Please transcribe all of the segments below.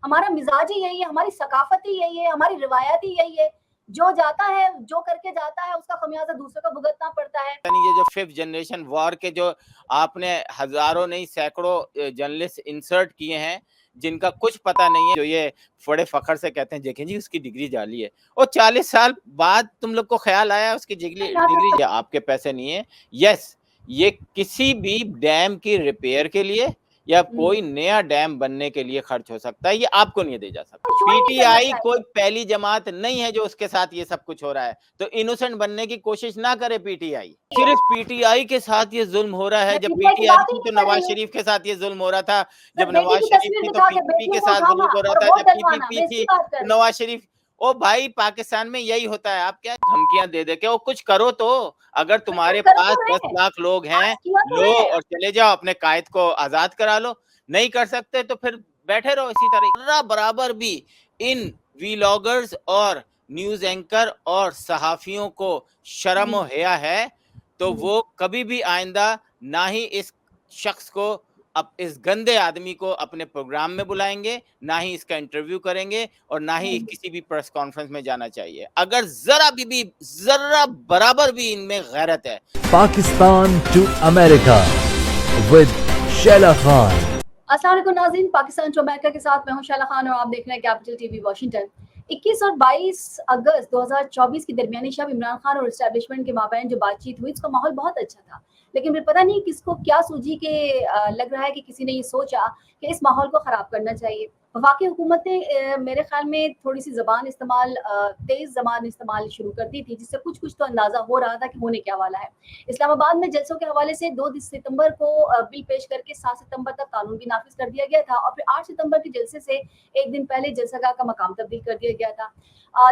हमारा मिजाज ही यही है, हमारी सकाफत ही यही है, हमारी रिवायत ही यही है। जो जाता है, जो करके जाता है, उसका खमियाजा दूसरों को भुगतना पड़ता है। ये जो फिफ्थ जनरेशन वॉर के जो आपने हजारों नहीं सैकड़ों जर्नलिस्ट इंसर्ट किए हैं जिनका कुछ पता नहीं है, जो ये बड़े फखर से कहते हैं देखें जी उसकी डिग्री जाली है, और 40 साल बाद तुम लोग को ख्याल आया उसकी डिग्री आपके पैसे नहीं है। यस, ये किसी भी डैम की रिपेयर के लिए या कोई नया डैम बनने के लिए खर्च हो सकता है, ये आपको नहीं दे जा सकता। पीटीआई कोई पहली जमात नहीं है जो उसके साथ ये सब कुछ हो रहा है, तो इनोसेंट बनने की कोशिश ना करे पीटीआई। सिर्फ पीटीआई के साथ ये जुल्म हो रहा है, जब पीटीआई थी तो नवाज शरीफ के साथ ये जुल्म हो रहा था, जब नवाज शरीफ थी तो पीपीपी के साथ जुल्म हो रहा था, जब पीपीपी थी तो नवाज शरीफ। ओ भाई, पाकिस्तान में यही होता है, आप क्या धमकियां दे दे के वो कुछ करो, तो अगर तुम्हारे पास 10 लाख लोग हैं लो और चले जाओ, अपने कायद को आजाद करा लो। नहीं कर सकते तो फिर बैठे रहो इसी तरह। बराबर भी इन वीलॉगर्स और न्यूज एंकर और सहाफियों को शर्म और हया है तो वो कभी भी आइंदा ना ही इस शख्स को, अब इस गंदे आदमी को अपने प्रोग्राम में बुलाएंगे, ना ही इसका इंटरव्यू करेंगे, और ना ही किसी भी प्रेस कॉन्फ्रेंस में जाना चाहिए अगर जरा बराबर भी इनमें गैरत है। Pakistan to America with Shaila Khan. अस्सलाम वालेकुम नाज़रीन, पाकिस्तान टू अमेरिका के साथ मैं हूं शैला खान और आप देख रहे हैं कैपिटल टीवी वाशिंगटन। 21 और 22 अगस्त 2024 की दरमियानी शब इमरान खान और एस्टेब्लिशमेंट के माबैन जो बातचीत हुई, इसका माहौल बहुत अच्छा था। लेकिन फिर पता नहीं किसको क्या सूझी कि लग रहा है कि किसी ने ये सोचा कि इस माहौल को ख़राब करना चाहिए। वफाकी हुकूमत ने मेरे ख्याल में थोड़ी सी ज़बान इस्तेमाल, तेज़ ज़बान इस्तेमाल शुरू कर दी थी, जिससे कुछ तो अंदाज़ा हो रहा था कि होने क्या वाला है। इस्लामाबाद में जलसों के हवाले से 2 सितंबर को बिल पेश करके 7 सितंबर तक कानून भी नाफिज कर दिया गया था और फिर 8 सितंबर के जलसे से एक दिन पहले जलसागाह का मकाम तब्दील कर दिया गया था।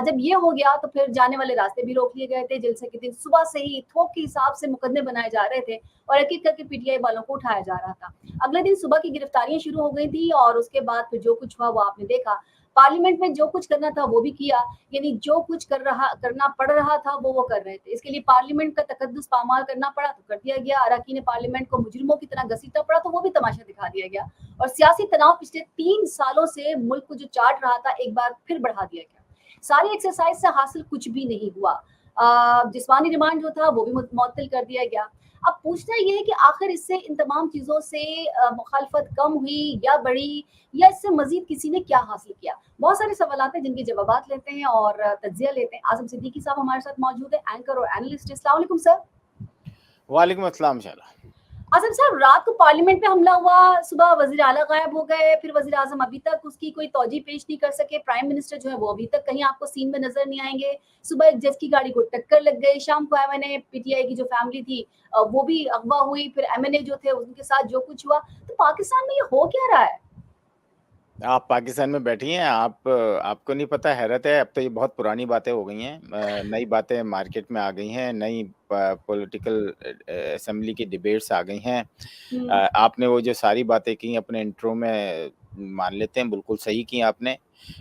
जब ये हो गया तो फिर जाने वाले रास्ते भी रोक लिए गए थे। जलसे के दिन सुबह से ही थोक के हिसाब से मुकदमे बनाए जा रहे थे और एक-एक करके पीटीआई वालों को उठाया जा रहा था। अगले दिन सुबह की गिरफ्तारियां शुरू हो गई थी और उसके बाद फिर जो कुछ हुआ वो आपने देखा। पार्लियामेंट में जो कुछ करना था वो भी किया, यानी जो कुछ करना पड़ रहा था वो कर रहे थे। इसके लिए पार्लियामेंट का तकद्दुस पामाल करना पड़ा तो कर दिया गया। अरकान पार्लियामेंट को मुजरिमों की तरह घसीटना पड़ा तो वो भी तमाशा दिखा दिया गया। और सियासी तनाव पिछले 3 सालों से मुल्क को जो चाट रहा था, एक बार फिर बढ़ा दिया गया। सारी एक्सरसाइज से हासिल कुछ भी नहीं हुआ। जिस्मानी रिमांड जो था वो भी मुअत्तल कर दिया गया। अब पूछना ये है कि आखिर इससे इन तमाम चीज़ों से मुखालफत कम हुई या बढ़ी, या इससे मज़ीद किसी ने क्या हासिल किया? बहुत सारे सवालात हैं जिनके जवाबात लेते हैं और तज्ज़िया लेते हैं। आज़म सिद्दीकी साहब हमारे साथ मौजूद है, एंकर और एनालिस्ट। अस्सलाम वालेकुम सर। वालेकुम अस्सलाम शैला। आज़म साहब, रात को पार्लियामेंट में हमला हुआ, सुबह वज़ीर आला गायब हो गए, फिर वज़ीर आज़म अभी तक उसकी कोई तौजीह पेश नहीं कर सके, प्राइम मिनिस्टर जो है वो अभी तक कहीं आपको सीन में नज़र नहीं आएँगे। सुबह एक जज की गाड़ी को टक्कर लग गई, शाम को एमएनए पीटीआई की जो फैमिली थी वो भी अगवा हुई, फिर एमएनए जो थे उनके साथ जो कुछ हुआ, तो पाकिस्तान में ये हो क्या रहा है? आप पाकिस्तान में बैठी हैं, आपको नहीं पता, हैरत है। अब तो ये बहुत पुरानी बातें हो गई हैं, नई बातें मार्केट में आ गई हैं, नई पॉलिटिकल असेंबली की डिबेट्स आ गई हैं। आपने वो जो सारी बातें की अपने इंट्रो में, मान लेते हैं बिल्कुल सही की आपने,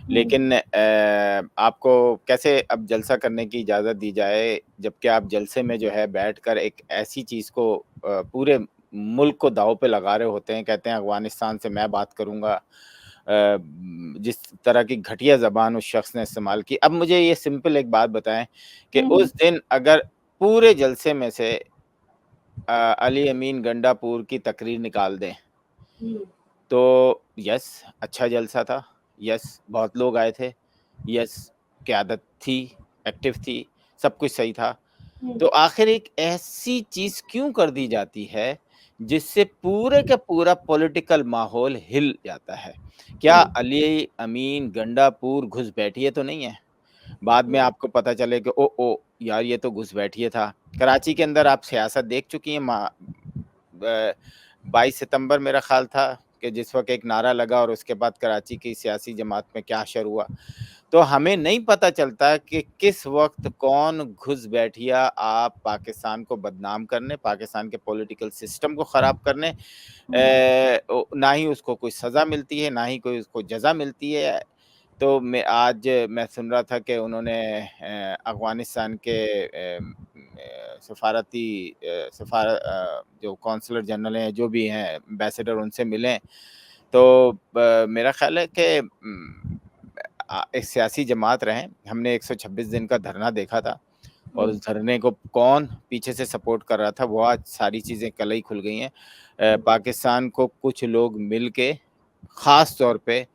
लेकिन आपको कैसे अब जलसा करने की इजाज़त दी जाए जबकि आप जलसे में जो है बैठकर एक ऐसी चीज़ को पूरे मुल्क को दांव पे लगा रहे होते हैं। कहते हैं अफ़गानिस्तान से मैं बात करूँगा, जिस तरह की घटिया ज़बान उस शख्स ने इस्तेमाल की। अब मुझे ये सिंपल एक बात बताएं कि उस दिन अगर पूरे जलसे में से अली अमीन गंडापुर की तकरीर निकाल दें तो यस, अच्छा जलसा था, यस बहुत लोग आए थे, यस क़यादत थी, एक्टिव थी, सब कुछ सही था। तो आखिर एक ऐसी चीज़ क्यों कर दी जाती है जिससे पूरे का पूरा पॉलिटिकल माहौल हिल जाता है? क्या अली अमीन गंडापुर घुसपैठिए तो नहीं है? बाद में आपको पता चले कि ओ यार ये तो घुसपैठिए था। कराची के अंदर आप सियासत देख चुकी हैं। 22 सितंबर मेरा ख्याल था कि जिस वक़्त एक नारा लगा और उसके बाद कराची की सियासी जमात में क्या असर हुआ। तो हमें नहीं पता चलता कि किस वक़्त कौन घुसपैठिया आप पाकिस्तान को बदनाम करने, पाकिस्तान के पॉलिटिकल सिस्टम को ख़राब करने, ना ही उसको कोई सज़ा मिलती है, ना ही कोई उसको जज़ा मिलती है। तो मैं सुन रहा था कि उन्होंने अफ़गानिस्तान के जो कौंसलर जनरल हैं, जो भी हैं एम्बेसडर, उनसे मिले। तो मेरा ख़्याल है कि एक सियासी जमात रहे। हमने 126 दिन का धरना देखा था और उस धरने को कौन पीछे से सपोर्ट कर रहा था, वो आज सारी चीज़ें कल ही खुल गई हैं। पाकिस्तान को कुछ लोग मिल के ख़ास तौर पे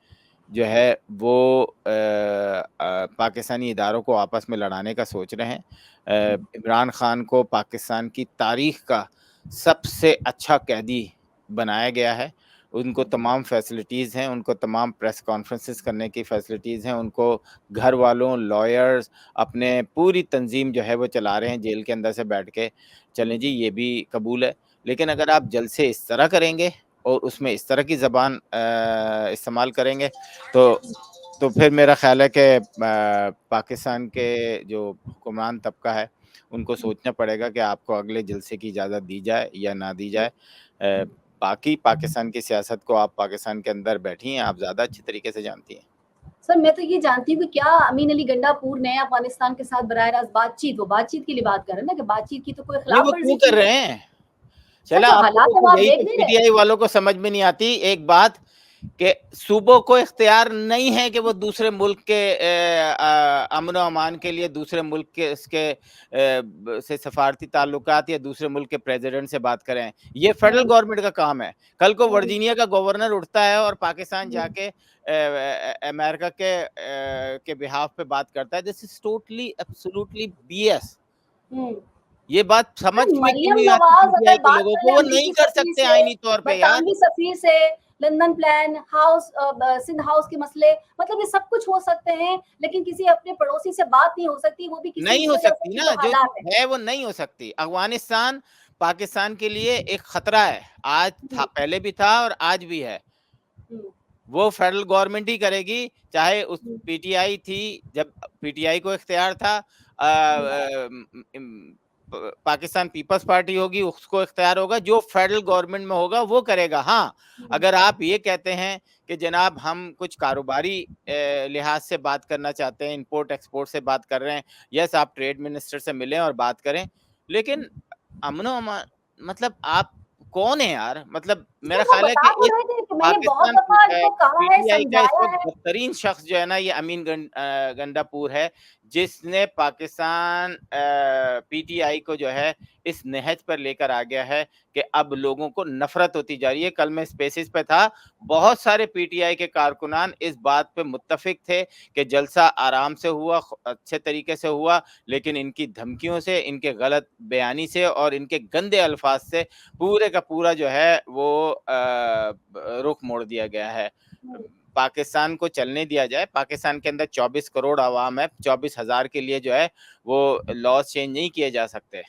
जो है वो पाकिस्तानी इदारों को आपस में लड़ाने का सोच रहे हैं। इमरान खान को पाकिस्तान की तारीख का सबसे अच्छा कैदी बनाया गया है। उनको तमाम फैसिलिटीज़ हैं, उनको तमाम प्रेस कॉन्फ्रेंसेस करने की फैसिलिटीज़ हैं, उनको घर वालों, लॉयर्स, अपने पूरी तंजीम जो है वो चला रहे हैं जेल के अंदर से बैठ के। चलें जी, ये भी कबूल है, लेकिन अगर आप जलसे इस तरह करेंगे और उसमें इस तरह की ज़बान इस्तेमाल करेंगे तो फिर मेरा ख़्याल है कि पाकिस्तान के जो हुक्मरान तबका है उनको सोचना पड़ेगा कि आपको अगले जलसे की इजाज़त दी जाए या ना दी जाए। बाकी पाकिस्तान की सियासत को आप पाकिस्तान के अंदर बैठी हैं, आप ज़्यादा अच्छी तरीके से जानती हैं। सर मैं तो ये जानती हूँ कि क्या अमीन अली गंडापुर ने अफगानिस्तान के साथ बराह रास्त वो बातचीत के लिए बात कर रहे हैं ना कि बातचीत की तो कोई नहीं, वो खिलाफ क्यों कर रहे हैं? सर चला जो आप हालात लोगों अब को आप यही देख तो नहीं रहे पीटीआई वालों को समझ में नहीं आती एक बात कि सूबों को इख्तियार नहीं है कि वो दूसरे मुल्क के अमन और अमान के लिए दूसरे मुल्क के से सफारती ताल्लुकात या दूसरे मुल्क के प्रेसिडेंट से बात करें। ये फेडरल गवर्नमेंट का काम है। कल को वर्जीनिया का गवर्नर उठता है और पाकिस्तान जाके अमेरिका के बिहाफ पे बात करता है। This is totally absolutely BS. ये बात समझ में क्यों मरियम नहीं आती नवाज पीटीआई अगर के बात लोगों कर को? ले वो नहीं अमरीकी कर सफीर सकते से, आईनी तौर पे यार। बरतानवी सफीर से, London plan house, Sindh house के मसले, मतलब ये सब कुछ हो सकते हैं, लेकिन किसी अपने पड़ोसी से बात नहीं हो सकती, वो भी किसी नहीं हो वजह सकती से ना, जो जो हालात है वो नहीं हो सकती। अफगानिस्तान पाकिस्तान के लिए एक खतरा है, आज था, पहले भी था और आज भी है। वो फेडरल गवर्नमेंट ही करेगी, चाहे उस पीटीआई थी, जब पीटीआई को इख्तियार था, पाकिस्तान पीपल्स पार्टी होगी, उसको इख्तियार होगा, जो फेडरल गवर्नमेंट में होगा वो करेगा। हाँ, अगर आप ये कहते हैं कि जनाब हम कुछ कारोबारी लिहाज से बात करना चाहते हैं, इंपोर्ट एक्सपोर्ट से बात कर रहे हैं, यस आप ट्रेड मिनिस्टर से मिलें और बात करें, लेकिन मतलब आप कौन है यार? मतलब मेरा ख्याल है कि इस मैंने बहुत पाकिस्तान दफा इनको कहा है, पीटीआई का इस समझाया वक्त है। बदतरीन शख्स जो है ना, ये अमीन गंडापुर है, जिसने पाकिस्तान पीटीआई को जो है इस नहज पर लेकर आ गया है कि अब लोगों को नफरत होती जा रही है। कल मैं स्पेसिस पे था, बहुत सारे पीटीआई के कारकुनान इस बात पे मुत्तफिक थे कि जलसा आराम से हुआ, अच्छे तरीके से हुआ, लेकिन इनकी धमकियों से, इनके गलत बयानी से और इनके गंदे अल्फाज से पूरे का पूरा जो है वो रुख मोड़ दिया गया है। पाकिस्तान को चलने दिया जाए। पाकिस्तान के अंदर 24 करोड़ आवाम है, 24,000 के लिए जो है वो लॉज चेंज नहीं किए जा सकते।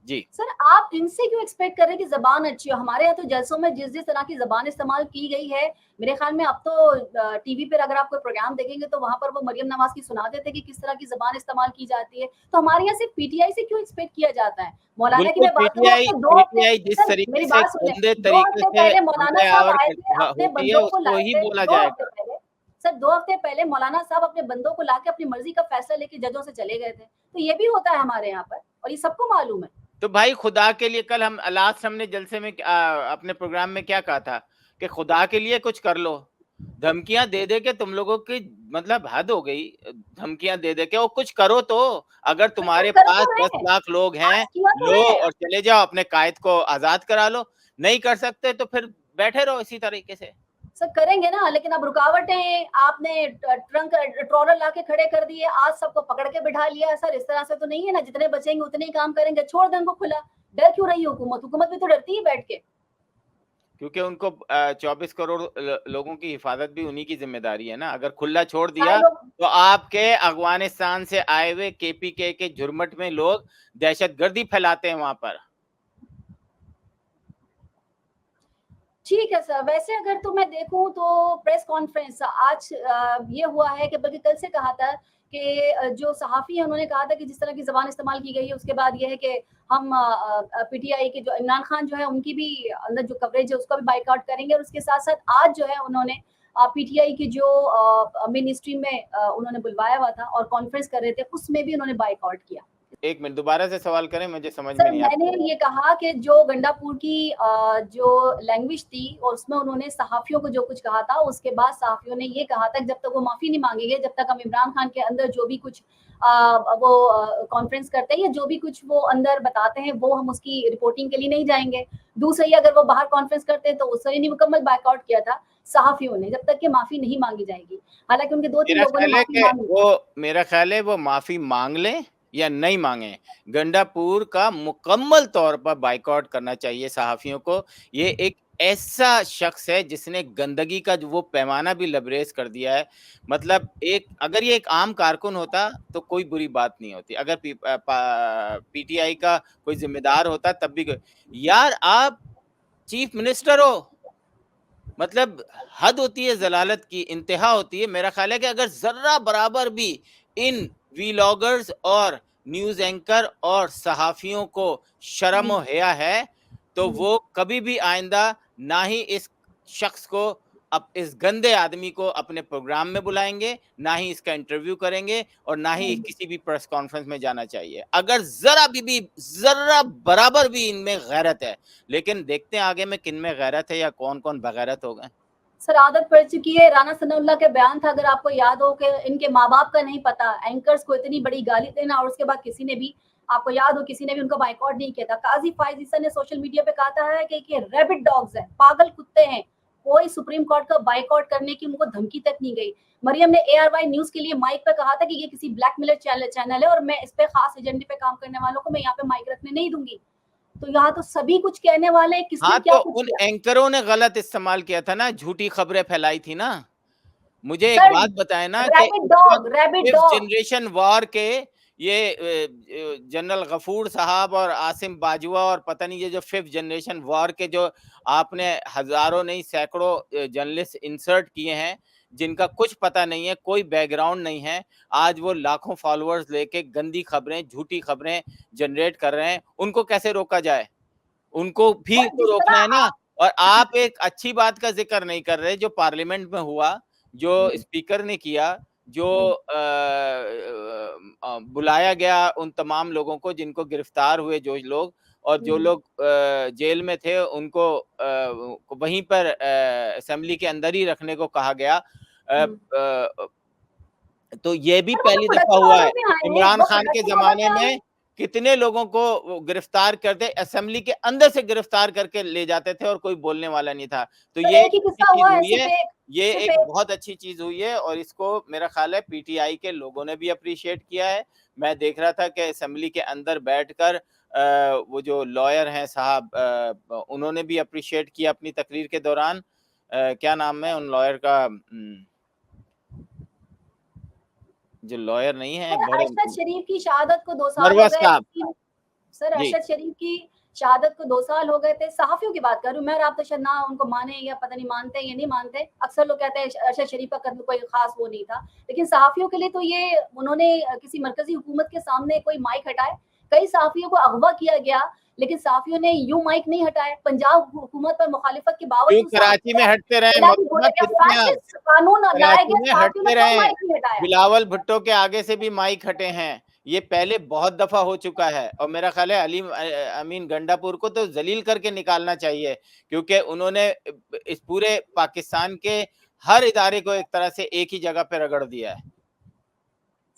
जी सर आप इनसे क्यों एक्सपेक्ट कर रहे हैं कि जबान अच्छी हो? हमारे यहाँ तो जलसों में जिस जिस तरह की जबान इस्तेमाल की गई है, मेरे ख्याल में अब तो टीवी पर अगर आप कोई प्रोग्राम देखेंगे तो वहां पर वो मरियम नवाज की सुनाते थे कि किस तरह की जबान इस्तेमाल की जाती है। तो हमारे यहाँ से पीटीआई से क्यों एक्सपेक्ट किया जाता है? मौलाना की बिल्कुल, मैं बात करूँ, अब तो 2 हफ्ते, पीटीआई जिस सर तरीके मेरी से बात सुने, गंदे 2 तरीके हफ्ते से पहले मौलाना साहब हमले-आवर आए थे, अपने होती है, बंदों को उसको लाए ही थे, बोला 2 हफ्ते जाएगा। पहले, सर 2 हफ्ते पहले मौलाना साहब अपने बंदों को लाके अपनी मर्जी का फैसला लेके जजों से चले गए थे। तो ये भी होता है हमारे यहाँ पर और ये सबको मालूम है। तो भाई खुदा के लिए, कल हम लास्ट हमने जलसे में अपने प्रोग्राम में क्या कहा था कि खुदा के लिए कुछ कर लो। धमकियां दे दे के तुम लोगों की मतलब हद हो गई। धमकियां दे दे के और कुछ करो तो। अगर तुम्हारे कर पास तो रहे 10 हैं, लाख लोग हैं, आज किया तो लो है। और चले जाओ, अपने कायद को आजाद करा लो। नहीं कर सकते तो फिर बैठे रहो इसी तरीके से। सर करेंगे ना, लेकिन अब रुकावटें आपने ट्रंक ट्रॉलर लाके खड़े कर दिए, आज सबको पकड़ के बिठा लिया है। सर इस तरह से तो नहीं है ना, जितने बचेंगे उतने ही काम करेंगे, छोड़ दें उनको खुला। डर क्यों रही हुकूमत? हुकूमत भी तो डरती है बैठ के। क्योंकि उनको 24 करोड़ लोगों की हिफाजत भी उन्हीं की जिम्मेदारी है ना। अगर खुला छोड़ चाहे दिया लोग, तो आपके अफगानिस्तान से आए हुए केपीके के झुरमट में लोग दहशतगर्दी फैलाते हैं वहां पर। ठीक है सर। वैसे अगर तो मैं देखूं तो प्रेस कॉन्फ्रेंस आज ये हुआ है कि बल्कि कल से कहा था कि जो सहाफ़ी हैं उन्होंने कहा था कि जिस तरह की ज़बान इस्तेमाल की गई है, उसके बाद ये है कि हम पीटीआई के जो इमरान खान जो है उनकी भी अंदर जो कवरेज है उसका भी बाइकआउट करेंगे। और उसके साथ-साथ आज जो है उन्होंने पीटीआई की जो मेन स्ट्रीम में उन्होंने बुलवाया हुआ था और कॉन्फ्रेंस कर रहे थे, उसमें भी उन्होंने बाइकआउट किया। एक मिनट दोबारा से सवाल करें, मुझे समझ में सर नहीं आता। मैंने ये कहा कि जो गंडापुर की जो लैंग्वेज थी और उसमें उन्होंने सहाफ़ियों को जो कुछ कहा था, उसके बाद सहाफ़ियों ने ये कहा था कि जब तक वो माफ़ी नहीं माँगेंगे, जब तक हम इमरान खान के अंदर जो भी कुछ वो कॉन्फ्रेंस करते हैं या जो भी कुछ वो अंदर बताते हैं, वो हम उसकी रिपोर्टिंग के लिए नहीं जाएँगे। दूसरा ये अगर वो बाहर कॉन्फ्रेंस करते हैं तो उसने नहीं मुकम्मल बायकॉट किया था सहाफ़ियों ने, जब तक कि माफ़ी नहीं माँगी जाएगी। हालाँकि उनके 2-3 मेरा लोगों ने ख्याल है माफ़ी कि माँग ली। मेरा ख्याल है वो माफी मांग लें या नहीं मांगे, गंडापुर का मुकम्मल तौर पर बाइकआउट करना चाहिए सहाफियों को। ये एक ऐसा शख्स है जिसने गंदगी का जो वो पैमाना भी लबरेज कर दिया है। मतलब अगर ये एक आम कारकुन होता तो कोई बुरी बात नहीं होती, अगर पीटीआई का कोई जिम्मेदार होता तब भी यार आप चीफ मिनिस्टर हो, मतलब हद होती है जलालत की, इंतहा होती है। मेरा ख्याल है कि अगर जर्रा बराबर भी इन वीलॉगर्स और न्यूज एंकर और सहाफियों को शर्म जी। और हया है तो हुँ। वो कभी भी आइंदा ना ही इस शख्स को, अब इस गंदे आदमी को अपने प्रोग्राम में बुलाएंगे, ना ही इसका इंटरव्यू करेंगे और ना ही हुँ। किसी भी प्रेस कॉन्फ्रेंस में जाना चाहिए अगर भी जर्रा बराबर भी इनमें गैरत है। लेकिन देखते हैं आगे में किन में गैरत है या कौन कौन बगैरत हो गए। सर आदत पड़ चुकी है। राना सनाउल्लाह के बयान था, अगर आपको याद हो कि इनके माँ-बाप का नहीं पता, एंकर्स को इतनी बड़ी गाली देना और उसके बाद किसी ने भी, आपको याद हो, किसी ने भी उनका बायकॉट नहीं किया था। काज़ी फ़ाइज़ ईसा ने सोशल मीडिया पे कहा था कि ये रैबिट डॉग्स हैं, पागल कुत्ते हैं। कोई सुप्रीम कोर्ट का बायकॉट करने की उनको धमकी तक नहीं गई। मरियम ने एआरवाई न्यूज़ के लिए माइक पे कहा था कि ये किसी ब्लैकमेलर चैनल है और मैं इस पे खास एजेंडे पे काम करने वालों को मैं यहाँ पे माइक रखने नहीं दूँगी। तो यहाँ तो सभी कुछ कहने वाले हैं, किसने हाँ, क्या तो कुछ उन किया। एंकरों ने गलत इस्तेमाल किया था ना, झूठी खबरें फैलाई थी ना। मुझे एक सर बात बताएं ना कि रैबिट इस वक्त dog, rabbit fifth dog. Generation war के ये जनरल गफूर साहब और आसिम बाजवा और पता नहीं ये जो फिफ्थ जनरेशन वॉर के जो आपने हजारों नहीं सैकड़ों जर्नलिस्ट इंसर्ट किए हैं, जिनका कुछ पता नहीं है, कोई बैकग्राउंड नहीं है, आज वो लाखों फॉलोअर्स लेके गंदी खबरें, झूठी खबरें जनरेट कर रहे हैं, उनको कैसे रोका जाए? उनको भी सर तो जिस रोकना है तरह ना। आप और आप एक अच्छी बात का जिक्र नहीं कर रहे जो पार्लियामेंट में हुआ, जो हुँ, स्पीकर ने किया, जो हुँ, बुलाया गया उन तमाम लोगों को जिनको गिरफ्तार हुए जो लोग, और जो हुँ, लोग जेल में थे उनको वहीं पर असेंबली के अंदर ही रखने को कहा गया। हुँ। तो ये भी सर वो तो पहली दफा प्रोडक्शन हुआ ऑर्डर है। में आए हैं, इमरान वो खान के प्रोडक्शन ऑर्डर जमाने में आए में हैं। कितने लोगों को वो गिरफ्तार करते, असेंबली के अंदर से गिरफ्तार करके ले जाते थे और कोई बोलने वाला नहीं था। तो सर ये एक ही अच्छी किस्सा चीज हुआ है, हुई है, ये सिर्फ़ एक एक। बहुत अच्छी चीज हुई है और इसको मेरा ख्याल है पीटीआई के लोगों ने भी अप्रिशिएट किया है। मैं देख रहा था कि असेंबली के अंदर बैठकर वो जो लॉयर हैं साहब, उन्होंने भी अप्रिशिएट किया अपनी तकरीर के दौरान। क्या नाम है उन लॉयर का, जो लॉयर नहीं है सर बड़े, अरशद शरीफ की शहादत को 2 साल हो मरवस गए। साहब। सर जी। अरशद शरीफ की शहादत को 2 साल हो गए थे। सहाफ़ियों की बात कर रही हूँ मैं, और आप तो शायद ना उनको माने या पता नहीं मानते हैं या नहीं मानते। अक्सर लोग कहते हैं अरशद शरीफ का कत्ल कोई ख़ास वो नहीं था। लेकिन सहाफ़ियों के लिए तो ये उन्होंने किसी मरकज़ी हुकूमत के सामने कोई माइक हटाए। कई सहाफ़ियों को अगवा किया गया, लेकिन सहाफ़ियों ने यूँ माइक नहीं हटाए। पंजाब हुकूमत पर मुखालिफत के क्यों बावजूद कराची में सहाफ़ियों हटते रहे ने मोहम्मद, बोला गया, फिर क्या फ़ैसिस्ट कानून लाया कराची गया, में सहाफ़ियों ने हटते कोई रहे। माइक नहीं हटाया। बिलावल भुट्टो के आगे से भी माइक हटे हैं, ये पहले बहुत दफा हो चुका है और मेरा ख्याल है अमीन गंडापुर को तो जलील करके निकालना चाहिए, क्योंकि उन्होंने इस पूरे पाकिस्तान के हर इदारे को एक तरह से एक ही जगह पे रगड़ दिया है।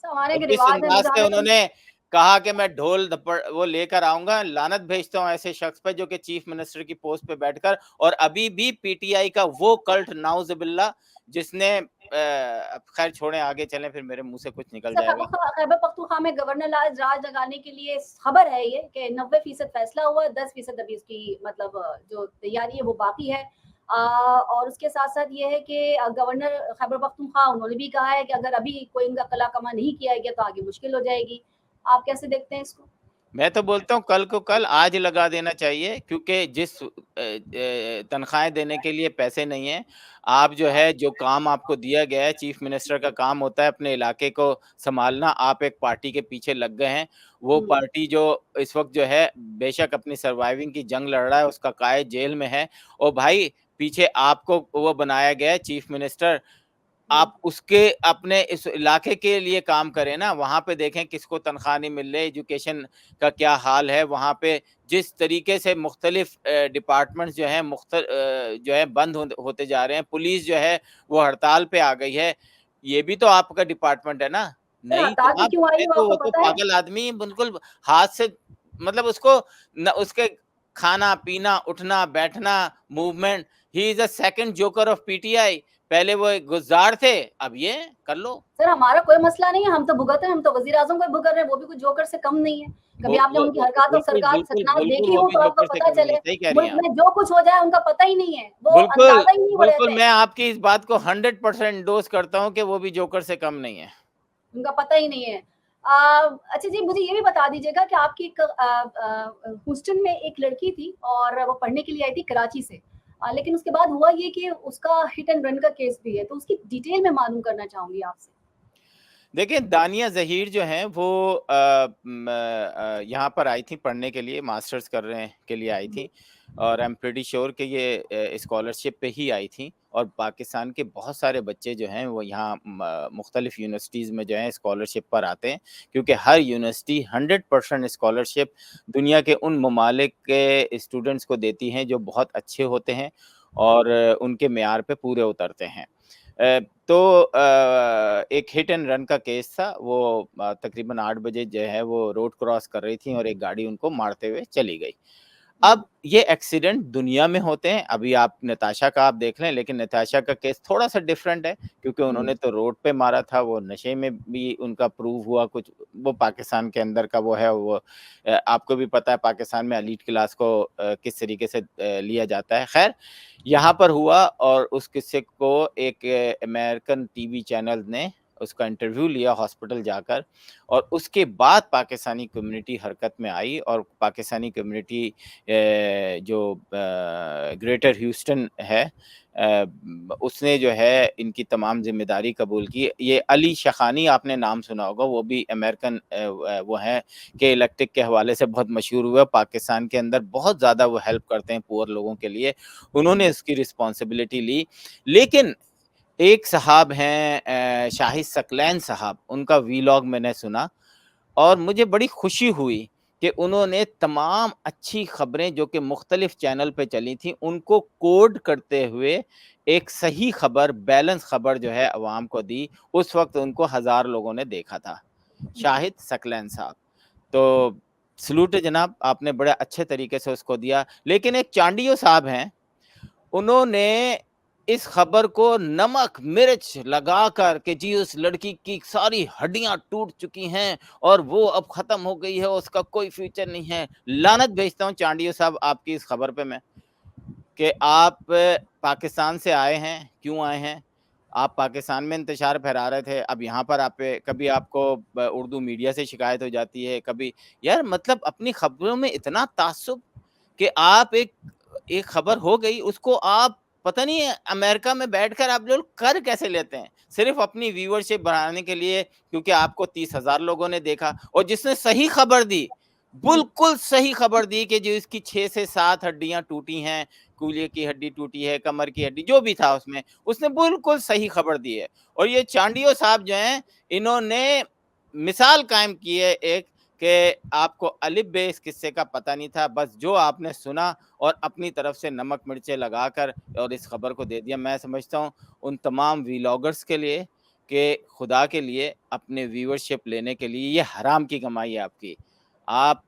हमारे और के जिस रिवाज है अंदाज से मुजाहरत। उन्होंने कहा कि मैं ढोल धप्पड़ वो लेकर आऊंगा, लानत भेजता हूं ऐसे शख्स पे जो कि चीफ मिनिस्टर की पोस्ट पे बैठकर, और अभी भी पीटीआई का वो कल्ट नाउजुबिल्ला जिसने खैर छोड़ें, आगे चलें फिर मेरे मुंह से कुछ निकल जाएगा। खैबर पख्तूनख्वा में गवर्नर राज लगाने के लिए खबर है ये कि 90% फैसला हुआ है, 10% अभी उसकी मतलब जो तैयारी है वो बाकी है। और उसके साथ-साथ ये है कि गवर्नर खैबर पख्तूनख्वा उन्होंने भी कहा है कि अगर अभी कोई इनका कला कमा नहीं किया गया तो आगे मुश्किल हो जाएगी। आप कैसे देखते हैं इसको? मैं तो बोलता हूँ कल को कल आज लगा देना चाहिए, क्योंकि जिस तनख्वाहें देने के लिए पैसे नहीं है, आप जो है जो काम आपको दिया गया है, चीफ मिनिस्टर का काम होता है अपने इलाके को संभालना, आप एक पार्टी के पीछे लग गए हैं। वो हुँ। पार्टी जो इस वक्त जो है बेशक अपनी सर्वाइविंग की जंग लड़ रहा है, उसका कायद जेल में है, और भाई पीछे आपको वो बनाया गया है चीफ मिनिस्टर, आप उसके अपने इस इलाके के लिए काम करें ना, वहाँ पे देखें किसको तनख्वाह नहीं मिल रही, एजुकेशन का क्या हाल है, वहाँ पे जिस तरीके से मुख्तलिफ डिपार्टमेंट्स जो हैं जो है बंद होते जा रहे हैं, पुलिस जो है वो हड़ताल पे आ गई है, ये भी तो आपका डिपार्टमेंट है ना? सर नहीं हड़ताल पे जनाब, क्यों आई ये वो तो वो आपको तो पता है? पागल आदमी बिल्कुल हाथ से मतलब उसको न उसके खाना-पीना, उठना-बैठना, movement, he is a second joker of PTI. पहले वो एक गुज़ार थे, अब ये कर लो। सर हमारा कोई मसला नहीं है, हम तो भुगत रहे हैं, हम तो वज़ीर-आज़म को भुगत रहे हैं, वो भी कुछ जोकर से कम नहीं है। कभी आपने उनकी वो हरकत और बिल्कुल, सरकार बिल्कुल, सकनात बिल्कुल देखी वो हो भी तो आपको जोकर से पता कम नहीं चले, है, सही कह रही हैं मुल्क आप। में जो कुछ हो जाए उनका पता ही नहीं है, वो बिल्कुल, अंदाज़ा ही नहीं हो रहे बिल्कुल थे। मैं आपकी इस बात को 100% एंडोर्स करता हूँ कि वो भी जोकर से कम नहीं है। उनका पता ही नहीं है। अच्छा जी मुझे ये भी बता दीजिएगा कि आपकी एक ह्यूस्टन में एक लड़की थी और वो पढ़ने के लिए आई थी कराची से। लेकिन उसके बाद हुआ ये कि उसका हिट एंड रन का केस भी है, तो उसकी डिटेल में मालूम करना चाहूँगी आपसे। देखिए, दानिया ज़हीर जो हैं वो यहाँ पर आई थी पढ़ने के लिए, मास्टर्स करने के लिए आई जी, थी और आई एम प्रिटी श्योर कि ये स्कॉलरशिप पे ही आई थी और पाकिस्तान के बहुत सारे बच्चे जो हैं वो यहाँ मुख्तलिफ़ यूनिवर्सिटीज़ में जो हैं स्कॉलरशिप पर आते हैं क्योंकि हर यूनिवर्सिटी 100% स्कॉलरशिप दुनिया के उन ममालिक के स्टूडेंट्स को देती हैं जो बहुत अच्छे होते हैं और उनके मेयार पे पूरे उतरते हैं। अ, तो एक हिट एंड रन का केस था। वो तकरीबन 8 बजे जो है वो रोड क्रॉस कर रही थी और एक गाड़ी उनको मारते हुए चली गई। जी, अब ये एक्सीडेंट दुनिया में होते हैं, अभी आप नताशा का आप देख लें, लेकिन नताशा का केस थोड़ा-सा डिफरेंट है क्योंकि हुँ, उन्होंने तो रोड पे मारा था, वो नशे में भी उनका प्रूव हुआ कुछ, वो पाकिस्तान के अंदर का वो है वो आपको भी पता है पाकिस्तान में एलीट क्लास को किस तरीके से लिया जाता है। ख़ैर, यहाँ पर हुआ और उस किस्से को एक अमेरिकन टीवी चैनल ने उसका इंटरव्यू लिया हॉस्पिटल जाकर और उसके बाद पाकिस्तानी कम्युनिटी हरकत में आई और पाकिस्तानी कम्युनिटी जो ग्रेटर ह्यूस्टन है उसने जो है इनकी तमाम ज़िम्मेदारी कबूल की। ये अली शख़ानी आपने नाम सुना होगा, वो भी अमेरिकन वो हैं कि इलेक्ट्रिक के हवाले से बहुत मशहूर हुए, पाकिस्तान के अंदर बहुत ज़्यादा वो हेल्प करते हैं पुअर लोगों के लिए। उन्होंने इसकी रिस्पॉन्सिबिलिटी ली। लेकिन एक साहब हैं शाहिद सकलैन साहब, उनका वीलॉग मैंने सुना और मुझे बड़ी खुशी हुई कि उन्होंने तमाम अच्छी खबरें जो कि मुख्तलिफ चैनल पे चली थी, उनको कोड करते हुए एक सही खबर, बैलेंस खबर जो है अवाम को दी। उस वक़्त उनको हज़ार लोगों ने देखा था। जी। शाहिद सकलैन साहब। तो सैल्यूट है जनाब, आपने बड़े अच्छे तरीके से उसको दिया। लेकिन एक चांडियो साहब हैं, उन्होंने इस खबर को नमक, मिर्च लगाकर कि जी उस लड़की की सारी हड्डियाँ टूट चुकी हैं और वो अब ख़त्म हो गई है, उसका कोई फ्यूचर नहीं है। लानत भेजता हूँ चांडियो साहब आपकी इस खबर पे मैं कि आप पाकिस्तान से आए हैं, क्यों आए हैं? आप पाकिस्तान में इंतशार फहरा रहे थे, अब यहाँ पर आप पे कभी आपको उर्दू मीडिया से शिकायत हो जाती है, कभी यार मतलब अपनी खबरों में इतना ताज्जुब कि आप एक एक खबर हो गई, उसको आप पता नहीं है अमेरिका में बैठकर आप लोग कर कैसे लेते हैं? सिर्फ़ अपनी व्यूअरशिप बढ़ाने के लिए क्योंकि आपको 30,000 लोगों ने देखा और जिसने सही खबर दी, हुँ, बिल्कुल सही खबर दी कि जो इसकी 6 से 7 हड्डियाँ टूटी हैं, कूल्हे की हड्डी टूटी है, कमर की हड्डी, जो भी था उसमें, उसने बिल्कुल सही खबर दी है। और ये चांडियो साहब जो हैं, इन्होंने मिसाल कायम की है एक कि आपको अलिफ बे इस किस्से का पता नहीं था, बस जो आपने सुना और अपनी तरफ से नमक मिर्चें लगाकर और इस खबर को दे दिया। मैं समझता हूँ उन तमाम व्लॉगर्स के लिए कि खुदा के लिए अपने व्यूअरशिप लेने के लिए ये हराम की कमाई है आपकी। आप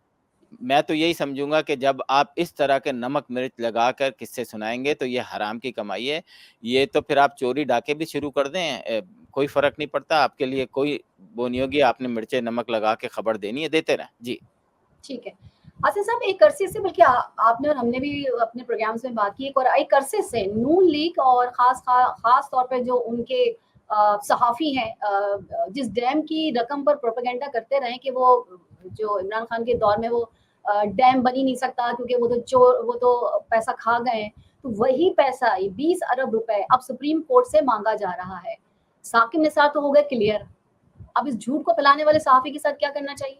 मैं तो यही समझूँगा कि जब आप इस तरह के नमक मिर्च लगाकर किस्से सुनाएँगे तो ये हराम की कमाई है। ये तो फिर आप चोरी डाके भी शुरू कर दें कोई फ़र्क नहीं पड़ता, आपके लिए कोई वो नहीं होगी, आपने मिर्चें नमक लगा के खबर देनी है, देते रहें। जी। ठीक है। आसिफ साहब एक अरसे से बल्कि आपने और हमने भी अपने प्रोग्राम्स में बात की एक और एक अरसे से नून लीग और ख़ास तौर पे जो उनके सहाफ़ी हैं जिस डैम की रकम पर प्रोपेगेंडा करते रहे कि वो जो इमरान खान के दौर में वो डैम बन ही नहीं सकता क्योंकि वो तो पैसा खा गए हैं। तो वही पैसा ये 20 अरब रुपए अब सुप्रीम कोर्ट से माँगा जा रहा है। साकिब निसार तो हो गए क्लियर। अब इस झूठ को फैलाने वाले सहाफ़ी के साथ क्या करना चाहिए?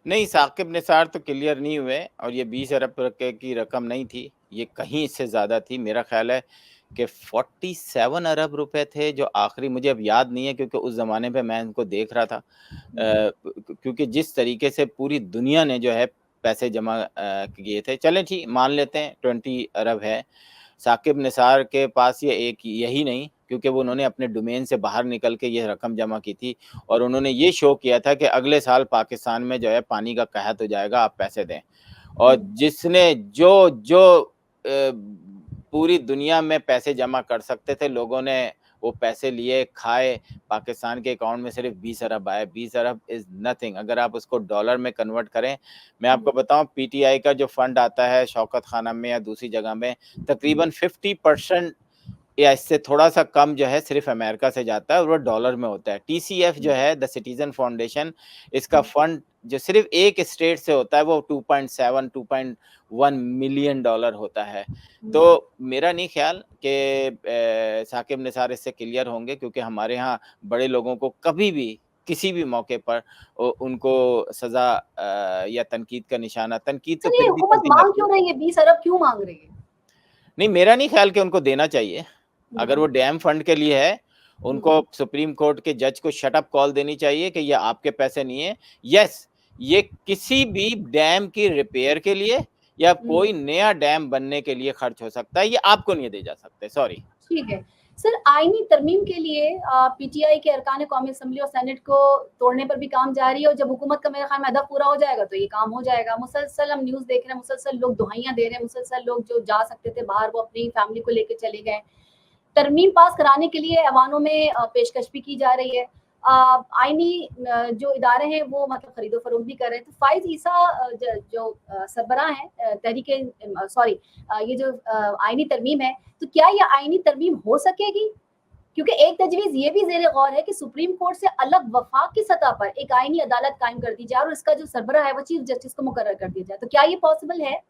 नहीं, साकिब निसार तो क्लियर नहीं हुए और ये 20 अरब रुपए की रकम नहीं थी, ये कहीं इससे ज़्यादा थी। मेरा ख़्याल है कि 47 अरब रुपए थे, जो आखिरी मुझे अब याद नहीं है क्योंकि उस ज़माने पे मैं इनको देख रहा था। क्योंकि जिस तरीके से पूरी दुनिया ने जो है पैसे जमा किए थे, चलें ठीक मान लेते हैं 20 अरब है। साकिब निसार के पास ये एक यही नहीं, क्योंकि वो उन्होंने अपने डोमेन से बाहर निकल के ये रकम जमा की थी और उन्होंने ये शो किया था कि अगले साल पाकिस्तान में जो है पानी का कहत हो जाएगा, आप पैसे दें। और जिसने जो जो पूरी दुनिया में पैसे जमा कर सकते थे, लोगों ने वो पैसे लिए, खाए। पाकिस्तान के अकाउंट में सिर्फ 20 अरब आए। 20 अरब इज़ नथिंग। अगर आप उसको डॉलर में कन्वर्ट करें, मैं आपको बताऊं, पीटीआई का जो फंड आता है शौकत खाना में या दूसरी जगह में, तकरीबन 50% या इससे थोड़ा सा कम जो है सिर्फ अमेरिका से जाता है और वो डॉलर में होता है। टीसीएफ जो है, द सिटीजन फाउंडेशन, इसका फंड जो सिर्फ एक स्टेट से होता है वो 2.1 मिलियन डॉलर होता है। तो मेरा नहीं ख्याल कि साकिब निसार इससे क्लियर होंगे, क्योंकि हमारे यहाँ बड़े लोगों को कभी भी किसी भी मौके पर उनको सजा या तनकीद का निशाना, तनकीद तो सर ये फिर भी हुकूमत चलती मांग रहती है। क्यों रही है? 20 अरब क्यों मांग रही है? नहीं, मेरा नहीं ख्याल कि उनको देना चाहिए। अगर वो डैम फंड के लिए है, उनको सुप्रीम कोर्ट के जज को शट अप कॉल देनी चाहिए कि ये आपके पैसे नहीं है। यस, ये किसी भी डैम की रिपेयर के लिए या कोई नया डैम बनने के लिए खर्च हो सकता है, ये आपको नहीं दे जा सकते। सॉरी। ठीक है सर, आईनी तरमीम के लिए पीटीआई के अरकान कौमी असम्बली और सेनेट को तोड़ने पर भी काम जारी है और जब हुकूमत का मेरे ख्याल में अहदा पूरा हो जाएगा तो ये काम हो जाएगा। मुसलसल हम न्यूज़ देख रहे हैं, मुसलसल लोग दुहाइयां दे रहे हैं, मुसलसल लोग जो जा सकते थे बाहर वो अपनी फैमिली को लेकर चले गए। तरमीम पास कराने के लिए ऐवानों में पेशकश भी की जा रही है। आईनी जो इदारे हैं वो मतलब खरीदो फरोख्त भी कर रहे हैं। तो फाइज ईसा जो सरबराह हैं तहरीक ये जो आईनी तरमीम है, तो क्या ये आईनी तरमीम हो सकेगी? क्योंकि एक तजवीज़ ये भी ज़ेर गौर है कि सुप्रीम कोर्ट से अलग वफाक की सतह पर एक आईनी अदालत कायम कर दी जाए और इसका जो सरबराह है वो चीफ जस्टिस को मुकर्रर कर दिया जाए। तो क्या ये पॉसिबल है?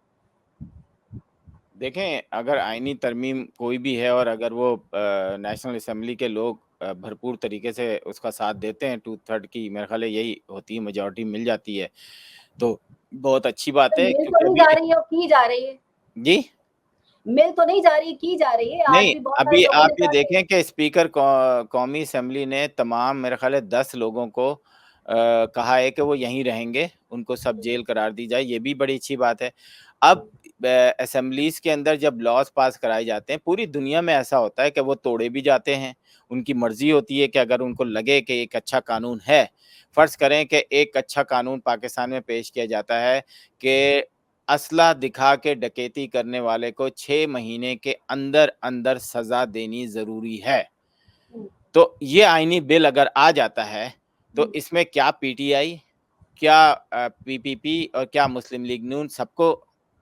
देखें, अगर आईनी तरमीम कोई भी है और अगर वो नेशनल असम्बली के लोग भरपूर तरीके से उसका साथ देते हैं, 2/3 की मेरे ख्याल है यही होती है, मेजॉरिटी मिल जाती है, तो बहुत अच्छी बात है। मिल तो क्योंकि नहीं जा रही है और की जा रही है। जी? मिल तो नहीं जा रही, की जा रही है। आज नहीं, भी बहुत सारे अभी लोगों आप ने ये कहा कि देखें कि स्पीकर कौमी असम्बली ने तमाम मेरे ख्याल है 10 लोगों को कहा है कि वो यहीं रहेंगे, उनको सब जेल करार दी जाए, ये भी बड़ी अच्छी बात है। अब असेंबलीज़ के अंदर जब लॉज़ पास कराए जाते हैं, पूरी दुनिया में ऐसा होता है कि वो तोड़े भी जाते हैं। उनकी मर्ज़ी होती है कि अगर उनको लगे कि एक अच्छा कानून है, फ़र्ज़ करें कि एक अच्छा कानून पाकिस्तान में पेश किया जाता है कि असला दिखा के डकैती करने वाले को 6 महीने के अंदर-अंदर सज़ा देनी ज़रूरी है। तो ये आईनी बिल अगर आ जाता है, तो इसमें क्या पीटीआई, क्या पीपीपी और क्या मुस्लिम लीग नून, सबको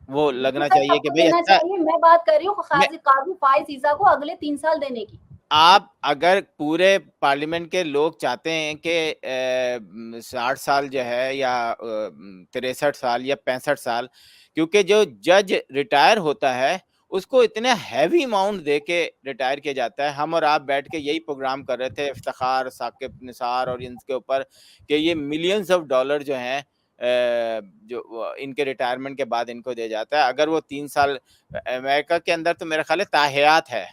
वो लगना सर चाहिए कि सबको भई देना अच्छा। चाहिए। मैं बात कर रही हूँ मैं काजी फाइज ईसा को अगले 3 साल देने की। आप अगर पूरे पार्लियामेंट के लोग चाहते हैं कि 60 साल जो है या 63 साल या 65 साल, क्योंकि जो जज रिटायर होता है उसको इतने हैवी अमाउंट दे के रिटायर किया जाता है। हम और आप बैठ के यही प्रोग्राम कर रहे थे, इफ्तिखार, साकिब निसार और इनके ऊपर, कि ये मिलियंस ऑफ डॉलर जो हैं जो इनके रिटायरमेंट के बाद इनको दिया जाता है। अगर वो 3 साल अमेरिका के अंदर तो मेरा ख्याल है ताहयात है,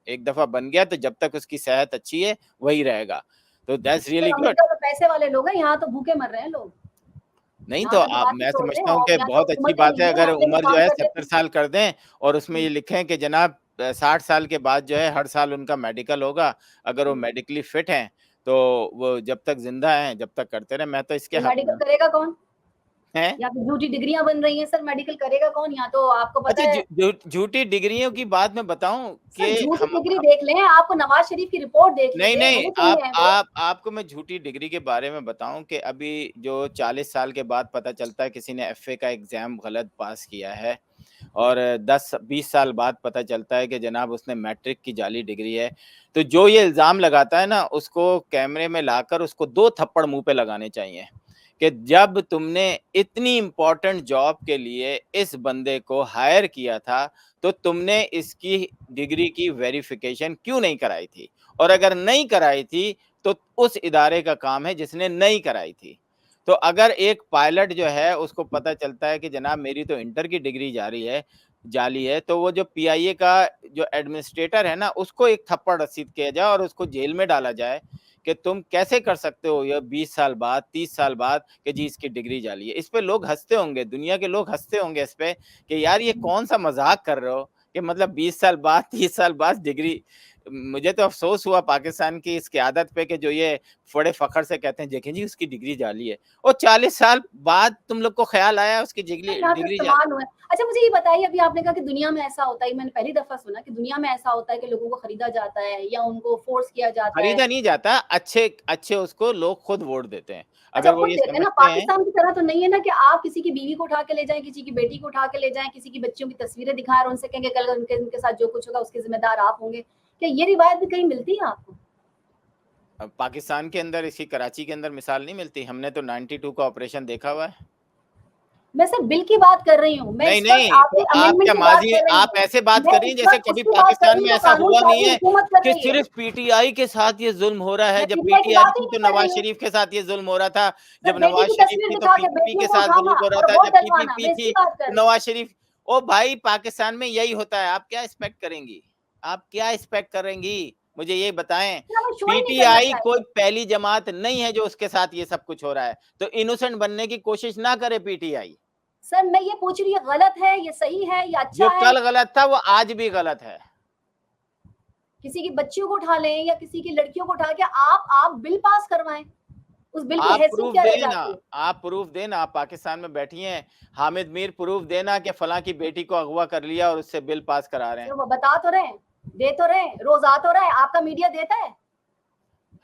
एक दफ़ा बन गया तो जब तक उसकी सेहत अच्छी है वही रहेगा। तो that's sir really good. America तो पैसे वाले लोग हैं, यहाँ तो भूखे मर रहे हैं लोग। नहीं यहाँ तो तक आप, बात ही मैं छोड़ दें समझता हूँ और कि यहाँ तो बहुत अच्छी हुकूमतें बात है नहीं है, अगर हफ्ते में उम्र जो काम है कर लेते 70 हैं। साल कर दें और उसमें ये लिखें कि जनाब 60 साल के बाद जो है हर साल उनका मेडिकल होगा। अगर वो मेडिकली फिट हैं, तो वो जब तक ज़िंदा हैं, जब तक करते रहें। मैं तो इसके तो हक में मेडिकल हूँ। करेगा कौन? हैं? यहाँ पे झूठी डिग्रियां बन रही हैं सर, मेडिकल करेगा कौन? यहाँ तो आपको पता अच्छा, है। झूठी डिग्रियों की बात मैं बताऊँ सर कि झूठी हम डिग्री देख लें, आपको नवाज शरीफ की रिपोर्ट देख नहीं, लीजिए, नहीं, हमें चाहिए है वो। आपको मैं झूठी डिग्री के बारे में बताऊँ कि अभी जो 40 साल के बाद पता चलता है किसी ने एफए का एग्ज़ाम गलत पास किया है और 10-20 साल बाद पता चलता है कि जनाब उसने मैट्रिक की जाली डिग्री है। तो जो ये इल्ज़ाम लगाता है ना, उसको कैमरे में लाकर उसको 2 थप्पड़ मुँह पे लगाने चाहिए कि जब तुमने इतनी इम्पोर्टेंट जॉब के लिए इस बंदे को हायर किया था, तो तुमने इसकी डिग्री की वेरिफ़िकेशन क्यों नहीं कराई थी? और अगर नहीं कराई थी, तो उस इदारे का काम है जिसने नहीं कराई थी। तो अगर एक पायलट जो है उसको पता चलता है कि जनाब मेरी तो इंटर की डिग्री जारी है, जाली है, तो वो जो पीआईए का जो एडमिनिस्ट्रेटर है ना, उसको एक थप्पड़ रसीद किया जाए और उसको जेल में डाला जाए कि तुम कैसे कर सकते हो ये 20 साल बाद, 30 साल बाद कि जी इसकी डिग्री जाली है। इस पे लोग हँसते होंगे, दुनिया के लोग हँसते होंगे इस पे कि यार ये कौन-सा मज़ाक कर रहे हो कि मतलब 20 साल बाद, 30 साल बाद डिग्री। मुझे तो अफ़सोस हुआ पाकिस्तान की इसकी आदत पे कि जो ये बड़े फ़ख्र से कहते हैं, देखें जी उसकी डिग्री जाली है। और 40 साल बाद तुम लोग को ख़्याल आया उसकी यहाँ से डिग्री जाली। इस्तेमाल हुआ है। अच्छा मुझे ये बताइए, अभी आपने कहा कि दुनिया में ऐसा होता है, मैंने पहली दफ़ा सुना कि दुनिया में ऐसा होता है कि लोगों को खरीदा जाता है या उनको फ़ोर्स किया जाता है। खरीदा नहीं जाता, अच्छे अच्छे उसको लोग खुद वोट देते हैं। अच्छा अगर वो खुद ये देते हैं ना, समझते हैं पाकिस्तान की तरह तो नहीं है ना कि आप किसी की बीवी को उठा के ले जाएँ, किसी की बेटी को उठा के ले जाएँ, किसी की बच्चियों की तस्वीरें दिखाएँ और उनसे कहें कि कल उनके साथ जो कुछ होगा उसके ज़िम्मेदार आप होंगे। क्या ये रिवायत भी कहीं मिलती है आपको? पाकिस्तान के अंदर इसी कराची के अंदर मिसाल नहीं मिलती। हमने तो 92 का ऑपरेशन देखा हुआ है। मैं सिर्फ बिल की बात कर रही हूँ। मैं नहीं, इस वक़्त नहीं, तो आपके आप अमेंडमेंट क्या की बात माज़ी कर रही आप हूँ। ऐसे बात मैं कर रही इस हैं जैसे वक़्त कभी उसकी बात कर पाकिस्तान रही हूँ में जो ऐसा कानून हुआ नहीं साज़ी है हुकूमत कर कि रही है। सिर्फ़ पीटीआई के साथ ये ज़ुल्म हो रहा है। मैं जब पीटीआई की पीटीआई बात ही थी नहीं तो कर रही नवाज़ हूँ। शरीफ के साथ ये ज़ुल्म हो रहा था। सर जब बेटी नवाज़ की शरीफ तस्वीर थी तो दिखा के पीपीपी के बेटियों को साथ ज़ुल्म उठाना हो रहा और था। वोट जब डलवाना, पीपीपी मैं थी इसकी बात कर तो रही हूँ। नवाज़ शरीफ। ओ भाई पाकिस्तान में यही होता है, आप क्या एक्सपेक्ट करेंगी? आप क्या एक्सपेक्ट करेंगी? मुझे ये बताएँ। इतना वो शो ही नहीं करना पीटीआई कोई चाहिए। पहली जमात नहीं है जो उसके साथ ये सब कुछ हो रहा है। तो इनोसेंट बनने की कोशिश ना करे पीटीआई। सर मैं ये पूछ रही हूँ, गलत है, ये सही है, ये अच्छा जो है? कल गलत था वो आज भी गलत है। किसी की बच्चियों को उठा लें या किसी की लड़कियों को उठा के आप बिल पास करवाएँ। उस बिल की आप हैसियत प्रूफ क्या रह दें ना, जाती है? आप प्रूफ दें ना, आप पाकिस्तान में बैठी हैं, हामिद मीर प्रूफ देना कि फलाँ की बेटी को अगवा कर लिया और उससे बिल पास करा रहे सर वो बता तो रहे हैं, दे तो रहे हैं, रोज़ आ तो रहा है, आपका मीडिया देता है?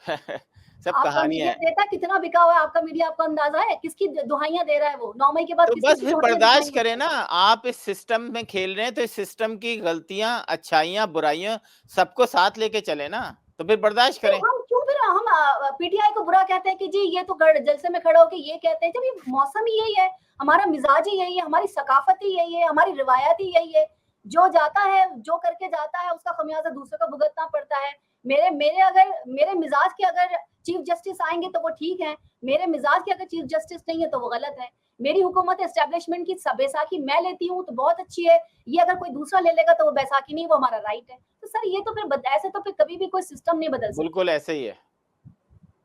हैं। सब आपका कहानी मीडिया है। देता है, कितना बिका हुआ है आपका मीडिया, आपको अंदाज़ा है? किसकी दुहाइयाँ दे रहा है वो? 9 मई के बाद तो बस किसकी फिर चौड़ियाँ बर्दाश्त दिखाई हैं? करें ना, आप इस सिस्टम में खेल रहे हैं तो इस सिस्टम की गलतियाँ, अच्छाइयाँ, बुराइयाँ सबको साथ लेके चलें ना, तो फिर बर्दाश्त नहीं करें। हम क्यों फिर हम पीटीआई को बुरा कहते हैं कि जी ये तो गड़ जलसे में खड़े होके ये कहते हैं, जब ये मौसम ही यही है, हमारा मिजाज ही यही है, हमारी सकाफत ही यही है, हमारी रिवायत ही यही है। जो जाता है, जो करके जाता है उसका खमियाजा दूसरों को भुगतना पड़ता है। मेरे मेरे अगर मेरे मिजाज के अगर चीफ जस्टिस आएँगे तो वो ठीक है, मेरे मिजाज के अगर चीफ जस्टिस नहीं है तो वो गलत है। मेरी हुकूमत एस्टेब्लिशमेंट की बैसाखी मैं लेती हूँ तो बहुत अच्छी है, ये अगर कोई दूसरा ले लेगा तो वो बैसाखी नहीं, वो हमारा राइट है। तो सर ये तो फिर ऐसे तो फिर कभी भी कोई सिस्टम नहीं बदल सकता। बिल्कुल ऐसे ही है,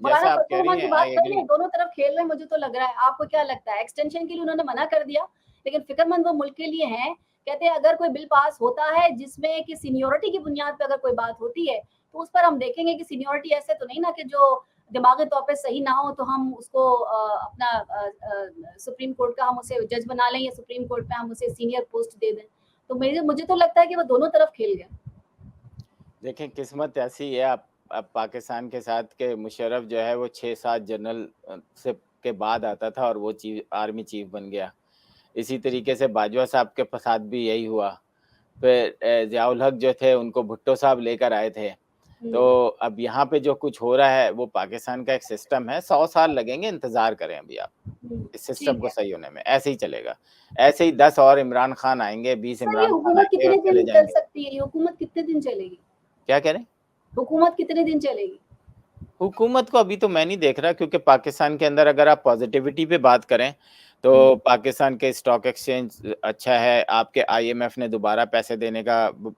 मौलाना जैसा आप फजल कह रही रहमान की हैं, बात आई करिए, एग्री। दोनों तरफ खेल रहे हैं मुझे तो लग रहा है। आपको क्या लगता है? एक्सटेंशन के लिए उन्होंने मना कर दिया, लेकिन फ़िक्रमंद वो मुल्क के लिए हैं। कहते हैं अगर कोई बिल पास होता है जिसमें कि सीनियॉरिटी की बुनियाद पे अगर कोई बात होती है, तो उस पर हम देखेंगे कि सीनियॉरिटी ऐसे तो नहीं ना कि जो दिमागी तौर पे सही ना हो तो हम उसको अपना सुप्रीम कोर्ट का हम उसे जज बना लें या सुप्रीम कोर्ट में हम उसे सीनियर पोस्ट दे दें। तो मेरे मुझे तो लगता है कि वो दोनों तरफ खेल गए। देखें किस्मत ऐसी है, आप अब पाकिस्तान के साथ के मुशर्रफ जो है वो 6-7 जनरल से के बाद आता था और वो चीफ आर्मी चीफ बन गया। इसी तरीके से बाजवा साहब के साथ भी यही हुआ। फिर ज़ियाउल हक जो थे उनको भुट्टो साहब लेकर आए थे। हुँ, तो अब यहाँ पे जो कुछ हो रहा है वो पाकिस्तान का एक सिस्टम है, 100 साल लगेंगे, इंतज़ार करें अभी आप, हुँ, इस सिस्टम ठीक को है। सही होने में, ऐसे ही चलेगा। ऐसे ही 10 और इमरान खान आएँगे, 20 सर ये इमरान खान हुकूमत आएँगे और कितने चले दिन चल जाएँगे। सकती है? ये हुकूमत कितने दिन चलेगी? क्या कह रहे हैं? हुकूमत कितने दिन चलेगी? हुकूमत को अभी तो मैं नहीं देख रहा क्योंकि पाकिस्तान के अंदर अगर आप पॉज़िटिविटी पे बात करें, तो हुँ, पाकिस्तान के स्टॉक एक्सचेंज अच्छा है, आपके आईएमएफ ने दोबारा पैसे देने का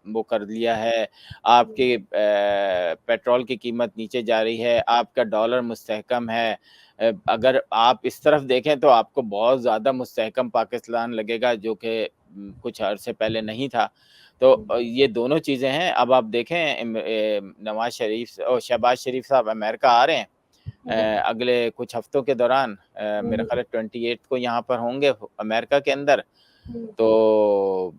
वो कर लिया है, हुँ, आपकी पेट्रोल की कीमत नीचे जा रही है, आपका डॉलर मुस्तहकम है। अगर आप इस तरफ देखें तो आपको बहुत ज़्यादा मुस्तहकम पाकिस्तान लगेगा जो कि कुछ अरसे पहले नहीं था। तो हुँ, ये दोनों चीज़ें हैं। अब आप देखें नवाज़ शरीफ और शहबाज़ शरीफ साहब अमेरिका आ रहे हैं हुँ, अगले कुछ हफ्तों के दौरान मेरा हुँ, ख़्याल है 28 को यहाँ पर होंगे अमेरिका के अंदर। हुँ। तो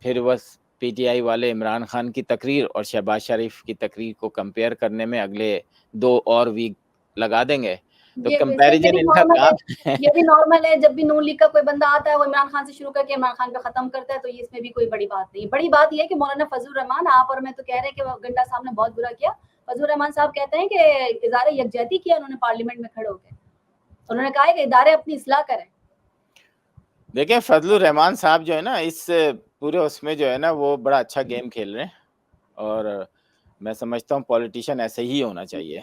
फिर बस पीटीआई वाले इमरान खान की तकरीर और शहबाज़ शरीफ की तकरीर को कंपेयर करने में अगले 2 और वीक लगा देंगे। तो ये वैसे ये कंपैरिज़न भी इनका नॉर्मल है, काम है। ये भी नॉर्मल है, जब भी नून लीग का कोई बंदा आता है वो इमरान खान से शुरू करके इमरान खान पे खत्म करता है, तो ये इसमें भी कोई बड़ी बात नहीं है। बड़ी बात ये है कि मौलाना फजल रहमान, आप और मैं तो कह रहे हैं कि वो गंडा साहब ने बहुत बुरा किया। फजल रहमान साहब कहते हैं कि इज़हार यकजहती किया उन्होंने पार्लियामेंट में खड़े होके। उन्होंने कहा है कि इदारे अपनी इस्लाह करें। देखिए फजलुर रहमान साहब जो है ना इस पूरे उसमें जो है ना वो बड़ा अच्छा गेम खेल रहे हैं और मैं समझता हूँ पॉलिटिशियन ऐसे ही होना चाहिए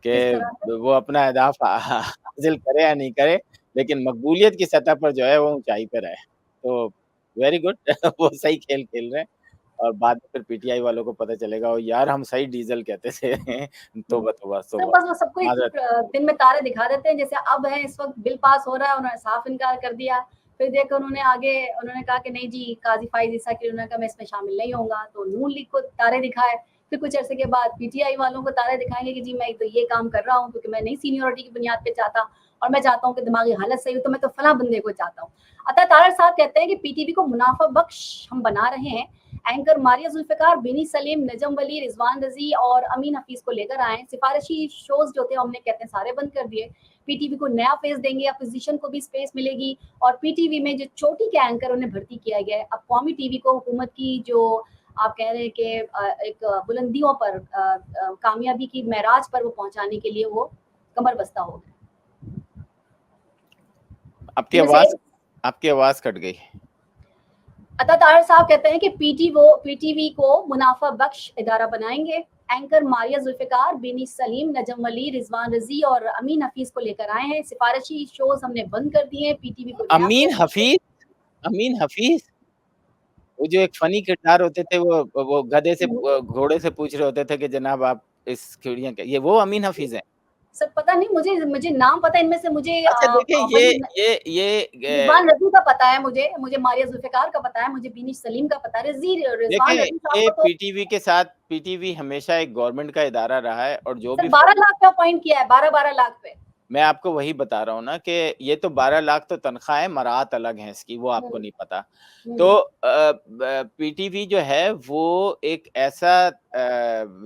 किस तरह से? कि वो अपना अहदाफ हासिल करे या नहीं करे, लेकिन मकबूलियत की सतह पर जो है वो ऊँचाई पे रहे। तो वेरी गुड। वो सही खेल खेल रहे हैं और बाद में फिर पीटीआई वालों को पता चलेगा ओ यार हम सही डीजल कहते थे। तौबा तौबा सब तौबा। बस वो सबको एक माजरत। दिन में तारे दिखा देते हैं, जैसे अब है इस वक़्त बिल पास हो रहा है, उन्होंने साफ इनकार कर दिया। फिर देखो उन्होंने आगे उन्होंने कहा कि नहीं जी, काज़ी फ़ाइज़ ईसा की उन्होंने कहा मैं इसमें शामिल नहीं होऊँगा, तो नून लीग को तारे दिखाए। फिर कुछ अरसे के बाद पीटीआई वालों को तारे दिखाएँगे कि जी मैं तो ये काम कर रहा हूँ क्योंकि मैं नहीं सीनियरिटी की बुनियाद पे चाहता और मैं चाहता हूँ कि दिमागी हालत सही हो, तो मैं तो फलाँ बंदे को चाहता हूँ। अता तारड़ साहब कहते हैं कि पीटीवी को मुनाफ़ा बख्श हम बना रहे हैं। एंकर मारिया जुल्फ़िकार, बिनी सलीम, नजम वली, रिजवान रज़ी और अमीन हफीज़ को लेकर आए। सिफारिशी शोज़ जो थे हमने कहते हैं सारे बंद कर दिए। पीटीवी को नया फेस देंगे, अपोज़िशन को भी स्पेस मिलेगी और पीटीवी में जो चोटी के एंकर उन्हें भर्ती किया गया है। अब कौमी टीवी को हुकूमत की जो आप कह रहे हैं कि एक बुलंदियों पर कामयाबी की महराज पर वो पहुँचाने के लिए वो कमर बस्ता हो गए। आपकी इनमें से आवाज़ एक आपकी आवाज़ कट गई। अता तारड़ साहब कहते हैं कि पीटीवी को मुनाफा बख्श इदारा बनाएंगे। एंकर मारिया जुल्फ़िकार, बिनी सलीम, नजम वली, रिजवान रज़ी और अमीन हफीज़ को लेकर आए हैं। सिफारिशी शोज़ हमने बंद कर दिए हैं, पीटीवी को नया अमीन फेस देंगे। हफीज़ अमीन हफीज़ वो जो एक फ़नी किरदार होते थे वो गधे से घोड़े से पूछ रहे होते थे कि जनाब आप इस चिड़िया के ये वो अमीन हफीज़ हैं? सर पता नहीं, मुझे मुझे नाम पता है इनमें से, मुझे अच्छा देखिए वही ये रिजवान रज़ी का पता है मुझे मारिया जुल्फ़िकार का पता है, मुझे बिनी सलीम का पता है, रिजवान देखें रज़ी साहब ये को तो पीटीवी के साथ पीटीवी हमेशा एक गवर्नमेंट का इदारा रहा है और जो सर भी 12 फंड लाख पे अपॉइंट किया है, 12-12 लाख पे। मैं आपको वही बता रहा हूँ ना कि ये तो 12 लाख तो तनख्वाह है, मरात अलग है इसकी, वो आपको हुँ, नहीं पता। तो हुँ, पीटीवी जो है वो एक ऐसा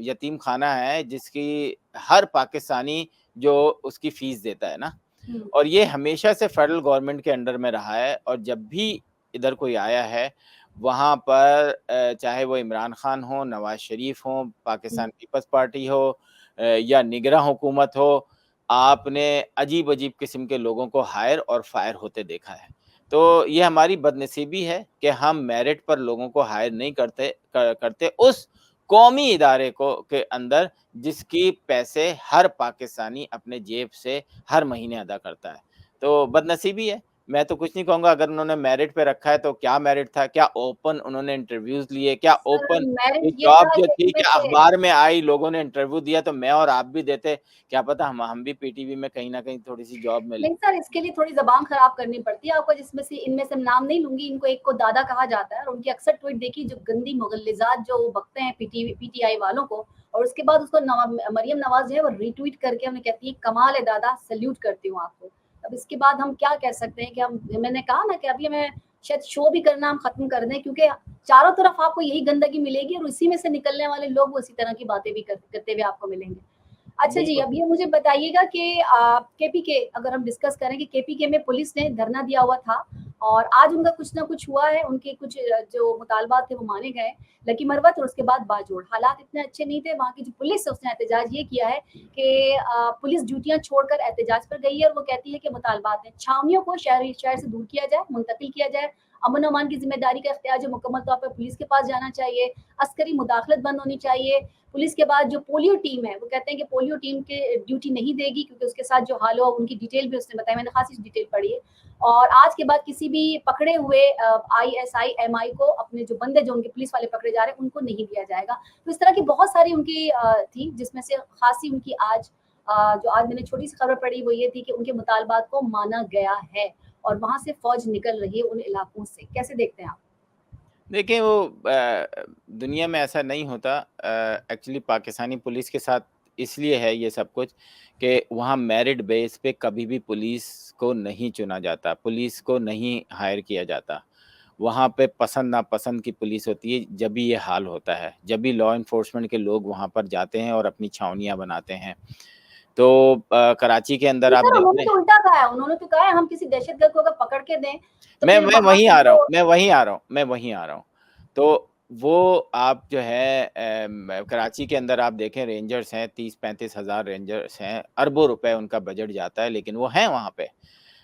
यतीम खाना है जिसकी हर पाकिस्तानी जो उसकी फीस देता है ना, हुँ, और ये हमेशा से फेडरल गवर्नमेंट के अंडर में रहा है और जब भी इधर कोई आया है, वहाँ पर चाहे वो इमरान खान हो, नवाज़ शरीफ हो, हुँ। पाकिस्तान पीपल्स पार्टी हो या निगरां हुकूमत हो, आपने अजीब-अजीब किस्म के लोगों को हायर और फायर होते देखा है। तो ये हमारी बदनसीबी है कि हम मेरिट पर लोगों को हायर नहीं करते उस कौमी इदारे को के अंदर जिसकी पैसे हर पाकिस्तानी अपने जेब से हर महीने अदा करता है। तो बदनसीबी है, मैं तो कुछ नहीं कहूँगा अगर उन्होंने मेरिट पे रखा है तो क्या मेरिट था? क्या ओपन उन्होंने इंटरव्यूज़ लिए? क्या सर ओपन मेरिट ये ये जॉब था जो कि थी इनमें क्या से अखबार में आई, लोगों ने इंटरव्यू दिया तो मैं और आप भी देते, क्या पता हम भी पीटीवी में कहीं न कहीं थोड़ी-सी जॉब मिल नहीं सर, इसके लिए थोड़ी ज़बान खराब करनी पड़ती है आपको, जिसमें से इनमें से नाम नहीं लूँगी, इनको एक को दादा कहा जाता है और उनकी अक्सर ट्वीट देखी जो गंदी मुग़ल्लिज़ात जो वो बकते हैं पीटीआई वालों को और उसके बाद उसको मरियम नवाज़ जो है वो रीट्वीट करके उन्हें कहती है कमाल है दादा, सैल्यूट करती हूँ आपको। अब इसके बाद हम क्या कह सकते हैं कि हम मैंने कहा ना कि अभी हमें शायद शो भी करना हम ख़त्म कर दें क्योंकि चारों तरफ आपको यही गंदगी मिलेगी और इसी में से निकलने वाले लोग वो इसी तरह की बातें भी करते हुए आपको मिलेंगे। अच्छा जी, बिल्कुल। अब ये मुझे बताइएगा कि केपीके अगर हम डिस्कस करें कि केपीके में पुलिस ने धरना दिया हुआ था और आज उनका कुछ ना कुछ हुआ है, उनके कुछ जो मुतालबात थे वो माने गए, लकी मरवत और उसके बाद बाजोड़। हालात इतने अच्छे नहीं थे, वहाँ की जो पुलिस है उसने एहतजाज ये किया है कि पुलिस ड्यूटियाँ छोड़कर एहतजाज पर गई है और वो कहती है कि मुतालबात हैं, छावनियों को शहर से दूर किया जाए, मुंतकिल किया जाए, अमन-अमान की ज़िम्मेदारी का इख्तियार जो मुकम्मल तौर पर पुलिस के पास जाना चाहिए, अस्करी मुदाखलत बंद होनी चाहिए, पुलिस के बाद जो पोलियो टीम है, वो कहते हैं कि पोलियो टीम के ड्यूटी नहीं देगी क्योंकि उसके साथ जो हाल हुआ उनकी डिटेल भी उसने बताई, मैंने खासी डिटेल पढ़ी है। और आज के बाद किसी भी पकड़े हुए आईएसआई, एमआई को अपने जो बंदे जो उनके पुलिस वाले पकड़े जा रहे हैं, उनको नहीं दिया जाएगा। तो इस तरह की बहुत सारी उनकी थी जिसमें से खासी उनकी आज जो आज मैंने छोटी-सी खबर पढ़ी वो ये थी कि उनके मुतालबात को माना गया है और वहाँ से फौज निकल रही है उन इलाकों से। कैसे देखते हैं आप? देखिए वो दुनिया में ऐसा नहीं होता एक्चुअली पाकिस्तानी पुलिस के साथ इसलिए है ये सब कुछ कि वहाँ मेरिट बेस पे कभी भी पुलिस को नहीं चुना जाता, पुलिस को नहीं हायर किया जाता। वहाँ पे पसंद नापसंद की पुलिस होती है जब भी ये हाल होता है, जब भी लॉ एनफोर्समेंट के लोग वहाँ पर जाते हैं और अपनी छावनियाँ बनाते हैं। तो कराची के अंदर नहीं आप सर, देख उन्होंने लें तो उल्टा कहा है, उन्होंने तो कहा है हम किसी दहशतगर्द को अगर पकड़ के दें, तो मैं फिर मैं वहाँ वहीं पे आ रहा हूँ जो मैं वहीं आ रहा हूँ मैं वहीं आ रहा हूँ। तो वो आप जो है कराची के अंदर आप देखें रेंजर्स हैं 30-35 हज़ार रेंजर्स हैं, अरबों रुपए उनका बजट जाता है लेकिन वो हैं वहाँ पे।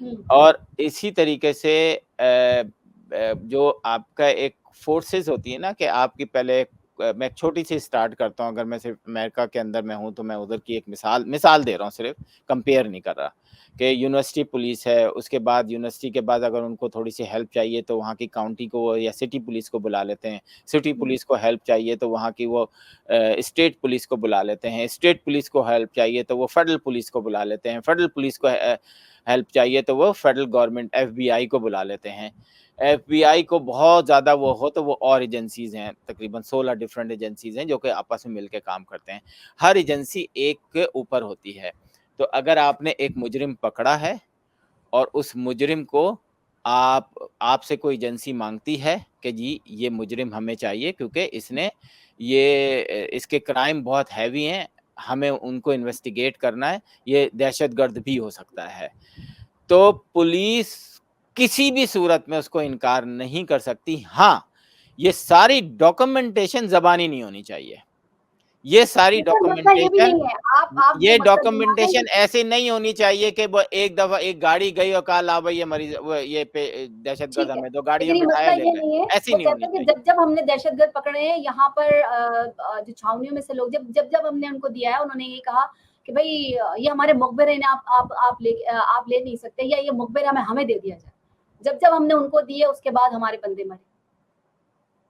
हुँ, और इसी तरीके से जो आपका एक फ़ोर्सेस होती है ना कि आपकी पहले मैं छोटी सी स्टार्ट करता हूँ। अगर मैं सिर्फ अमेरिका के अंदर मैं हूँ तो मैं उधर की एक मिसाल दे रहा हूँ, सिर्फ कंपेयर नहीं कर रहा कि यूनिवर्सिटी पुलिस है, उसके बाद यूनिवर्सिटी के बाद अगर उनको थोड़ी सी हेल्प चाहिए तो वहाँ की काउंटी को या सिटी पुलिस को बुला लेते हैं, सिटी पुलिस को हेल्प चाहिए तो वहाँ की वो स्टेट पुलिस को बुला लेते हैं, स्टेट पुलिस को हेल्प चाहिए तो वो फेडरल पुलिस को बुला लेते हैं, फेडरल पुलिस को हेल्प चाहिए तो वो फेडरल गवर्नमेंट एफबीआई को बुला लेते हैं। एफबीआई को बहुत ज़्यादा वो हो तो वो और एजेंसीज़ हैं, तकरीबन 16 डिफरेंट एजेंसीज़ हैं जो कि आपस में मिलके काम करते हैं। हर एजेंसी एक के ऊपर होती है। तो अगर आपने एक मुजरिम पकड़ा है और उस मुजरिम को आपसे कोई एजेंसी माँगती है कि जी ये मुजरिम हमें चाहिए क्योंकि इसके क्राइम बहुत हैवी हैं, हमें उनको इन्वेस्टिगेट करना है, ये दहशतगर्द भी हो सकता है। तो पुलिस किसी भी सूरत में उसको इनकार नहीं कर सकती। हाँ, ये सारी डॉक्यूमेंटेशन ज़बानी नहीं होनी चाहिए। ये सारी सर मसला ये भी डॉक्यूमेंटेशन नहीं है, आप जो ये मकसद दिखा रहे हैं डॉक्यूमेंटेशन ऐसी नहीं होनी चाहिए कि वो एक दफ़ा एक गाड़ी गई और कहा ला भई ये मरीज़ वो ये पे दहशतगर्द ठीक है, हमें 2 गाड़ी लेकिन में ये बिठाया मसला ले ये गए। नहीं है, ऐसी वो नहीं कहते होनी हैं कि चाहिए। जब हमने दहशतगर्द पकड़े हैं यहाँ पर जो छावनियों में से लोग जब हमने उनको दिया है, उन्होंने ये कहा कि भई ये हमारे मुखबिर हैं, इन्हें आप ले नहीं सकते या ये मुखबिर हमें दे दिया जाए। जब हमने उनको दिए उसके बाद हमारे बंदे मरे।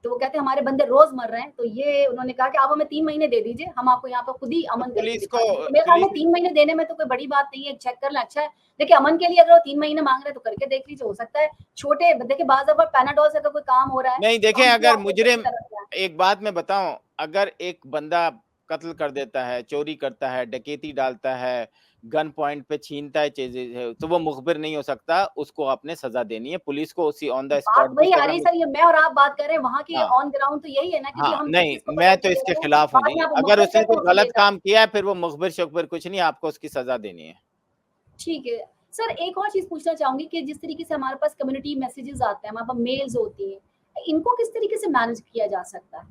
तो वो कहते हैं हमारे बंदे रोज़ मर रहे हैं, तो ये उन्होंने कहा कि आप हमें 3 महीने दे दीजिए, हम आपको यहाँ पर खुद ही तो अमन करके पुलिस को दिखा देंगे। तो मेरे ख्याल में पुलिस 3 महीने देने में तो कोई बड़ी बात नहीं है, चेक कर लें, अच्छा है। देखिए अमन के लिए अगर वो 3 महीने माँग रहे हैं तो करके देख लीजिए, हो सकता है छोटे देखिए बाज़ दफ़ा पैनाडोल से अगर कोई काम हो रहा है, नहीं तो देखें, हम क्यों अगर ऑपरेशन की मुजरिम तरफ जाएँ? एक बात मैं बताऊँ, अगर एक बंदा कत्ल कर देता है, चोरी करता है, डकैती डालता है, गन पॉइंट पे छीनता है चीज़ें, तो वो मुखबिर नहीं हो सकता, उसको आपने सज़ा देनी है। पुलिस को उसी ऑन द बात स्पॉट भी वही आ सज़ा रही है मिल सर, ये मैं और आप बात कर रहे हैं, वहाँ के हाँ, ऑन ग्राउंड तो यही है ना कि भई हाँ, हम नहीं, किसको मैं पकड़ तो के ले इसके रहे हैं, खिलाफ हूँ बाद जी। में आप अगर मुखबिर उसने कहते कोई हैं उसे ले गलत जाओ। काम किया है, फिर वो मुखबिर-शुखबिर कुछ नहीं, आपको उसकी सज़ा देनी है। ठीक है। सर एक और चीज़ पूछना चाहूँगी कि जिस तरीके से हमारे पास कम्युनिटी मैसेजेस आते हैं, हमारे पास मेल्स होती हैं, इनको किस तरीके से मैनेज किया जा सकता है?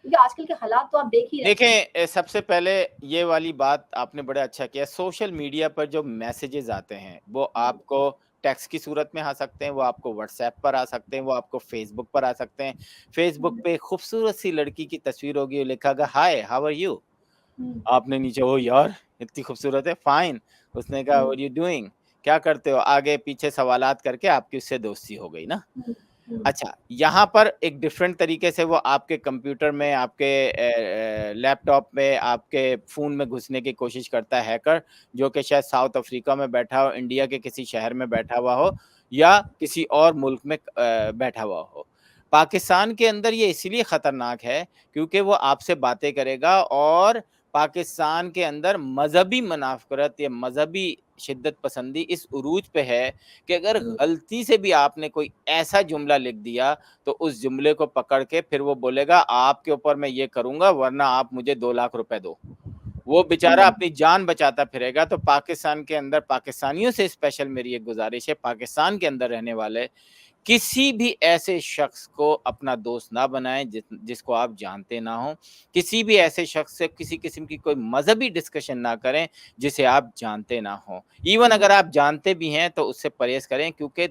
क्योंकि आजकल के हालात तो आप देख ही रहे हैं। देखें सबसे पहले ये वाली बात आपने बड़ा अच्छा किया, सोशल मीडिया पर जो मैसेजेस आते हैं, वो हुँ, आपको टेक्स्ट की सूरत में आ सकते हैं, वो आपको व्हाट्सएप पर आ सकते हैं, वो आपको फेसबुक पर आ सकते हैं। फेसबुक हुँ, पे खूबसूरत सी लड़की की तस्वीर होगी और लिखा होगा हाय हाउ आर यू? हुँ, आपने नीचे ओ यार इतनी खूबसूरत है, फाइन। उसने कहा हुँ, व्हाट यू डूइंग? क्या करते हो? आगे पीछे सवालात करके आपकी उससे दोस्ती हो गई ना। हुँ, हुँ, अच्छा, यहाँ पर एक डिफरेंट तरीके से वो आपके कंप्यूटर में, आपके लैपटॉप में, आपके फ़ोन में घुसने की कोशिश करता है हैकर, जो कि शायद साउथ अफ्रीका में बैठा हो, इंडिया के किसी शहर में बैठा हुआ हो या किसी और मुल्क में बैठा हुआ हो। पाकिस्तान के अंदर ये इसीलिए ख़तरनाक है क्योंकि वो आपसे बातें करेगा और पाकिस्तान के अंदर मज़हबी मुनाफ़रत या मज़हबी शिद्दत पसंदी इस उरूज पे है कि अगर हुँ, गलती से भी आपने कोई ऐसा जुमला लिख दिया, तो उस जुमले को पकड़ के फिर वो बोलेगा आपके ऊपर मैं ये करूँगा वरना आप मुझे 2 लाख रुपए दो। वो बेचारा हुँ, अपनी जान बचाता फिरेगा, तो पाकिस्तान के अंदर पाकिस्तानियों से स्पेशल मेरी एक गुज़ारिश है, पाकिस्तान के अंदर रहने वाले किसी भी ऐसे शख्स को अपना दोस्त ना बनाएँ जिसको आप जानते ना हों। किसी भी ऐसे शख्स से किसी किस्म की कोई मज़हबी डिस्कशन ना करें, जिसे आप जानते ना हों। इवन हुँ, अगर आप जानते भी हैं तो उससे परहेज़ करें क्योंकि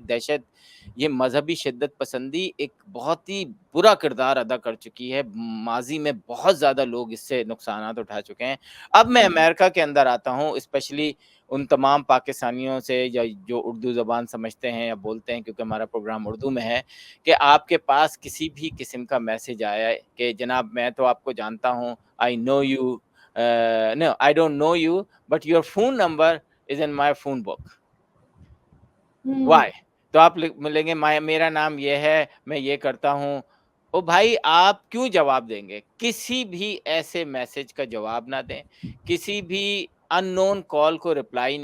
ये मज़हबी शिद्दत पसंदी एक बहुत ही बुरा किरदार अदा कर चुकी है। माज़ी में बहुत ज़्यादा लोग इससे नुकसानात उठा चुके हैं। अब मैं हुँ, अमेरिका के अंदर आता हूँ, स्पेशली उन तमाम पाकिस्तानियों से या जो उर्दू ज़बान समझते हैं या बोलते हैं क्योंकि हमारा प्रोग्राम उर्दू में है, कि आपके पास किसी भी किस्म का मैसेज आया है कि जनाब मैं तो आपको जानता हूँ, I know you know I don't know you but your phone number is in my phone book. Hmm, why? तो आप मिलेंगे मेरा नाम ये है, मैं ये करता हूँ। ओ भाई आप क्यों जवाब देंगे? किसी भी ऐसे मैसेज का जवाब ना दें, किसी भी अननोन कॉल को रिप्लाई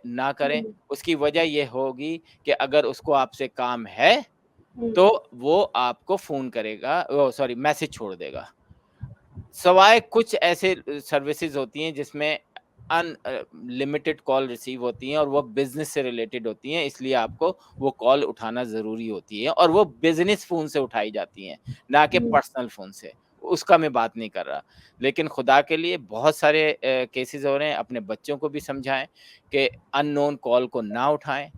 ना करें। हुँ, उसकी वजह ये होगी कि अगर उसको आपसे काम है, हुँ, तो वो आपको फ़ोन करेगा ओह सॉरी मैसेज छोड़ देगा। सवाए कुछ ऐसे सर्विसेज़ होती हैं जिसमें लिमिटेड कॉल रिसीव होती हैं और वो बिज़नेस से रिलेटेड होती हैं, इसलिए आपको वो कॉल उठाना ज़रूरी होती है और वो बिज़नेस फ़ोन से उठाई जाती हैं, ना कि हुँ, पर्सनल फ़ोन से। उसका मैं बात नहीं कर रहा। लेकिन खुदा के लिए बहुत सारे केसेज़ हो रहे हैं, अपने बच्चों को भी समझाएँ कि अननोन कॉल को ना उठाएँ।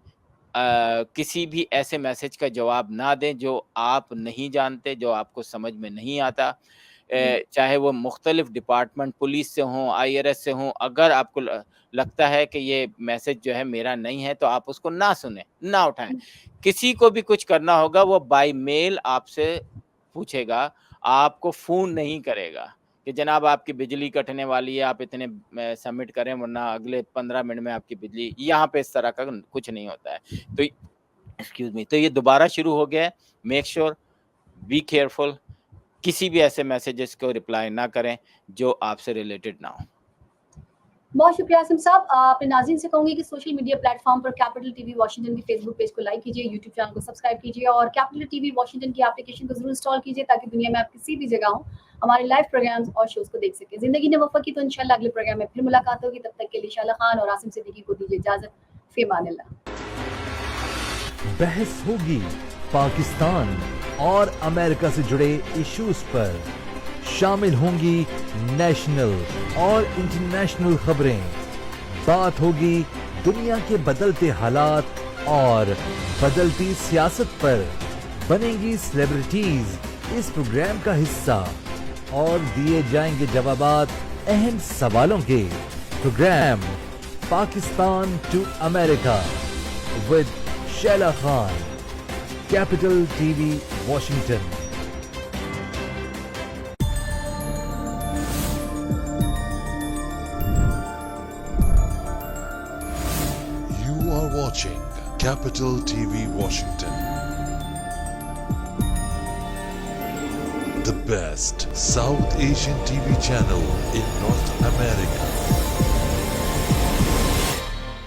किसी भी ऐसे मैसेज का जवाब ना दें जो आप नहीं जानते, जो आपको समझ में नहीं आता। चाहे वो मुख्तलिफ डिपार्टमेंट पुलिस से हों, IRS से हों, अगर आपको लगता है कि ये मैसेज जो है मेरा नहीं है, तो आप उसको ना सुनें, ना उठाएँ। किसी को भी कुछ करना होगा वो बाय मेल आपसे पूछेगा, आपको फ़ोन नहीं करेगा कि जनाब आपकी बिजली कटने वाली है, आप इतने सबमिट करें वरना अगले 15 मिनट में आपकी बिजली, यहाँ पे इस तरह का कुछ नहीं होता है। तो एक्सक्यूज़ मी, तो ये दोबारा शुरू हो गया है। मेक श्योर, बी केयरफुल, किसी भी ऐसे मैसेजेस को रिप्लाई ना करें जो आपसे रिलेटेड ना हो। बहुत शुक्रिया आसिम साहब। अपने नाज़रीन से कहूँगी कि सोशल मीडिया प्लेटफॉर्म पर कैपिटल टीवी वॉशिंगटन के फेसबुक पेज को लाइक कीजिए, यूट्यूब चैनल को सब्सक्राइब कीजिए और कैपिटल टीवी वॉशिंगटन की एप्लीकेशन को जरूर इंस्टॉल कीजिए ताकि दुनिया में आप किसी भी जगह हो हमारे लाइव प्रोग्राम्स और शोज को देख सकें। जिंदगी ने वफ़ा की तो इंशाल्लाह अगले प्रोग्राम में फिर मुलाकात होगी। तब तक के लिए शाला खान और आसिम सिद्दीकी को दीजिए इजाजत। फी अमानिल्लाह। बहस होगी पाकिस्तान और अमेरिका से जुड़े इश्यूज पर, शामिल होंगी नेशनल और इंटरनेशनल खबरें, बात होगी दुनिया के बदलते हालात और बदलती सियासत पर, बनेंगी सेलिब्रिटीज इस प्रोग्राम का हिस्सा और दिए जाएंगे जवाबात अहम सवालों के। Program Pakistan to America with Shaila Khan, Capital TV Washington. You are watching Capital TV Washington, the best South Asian TV channel in North America.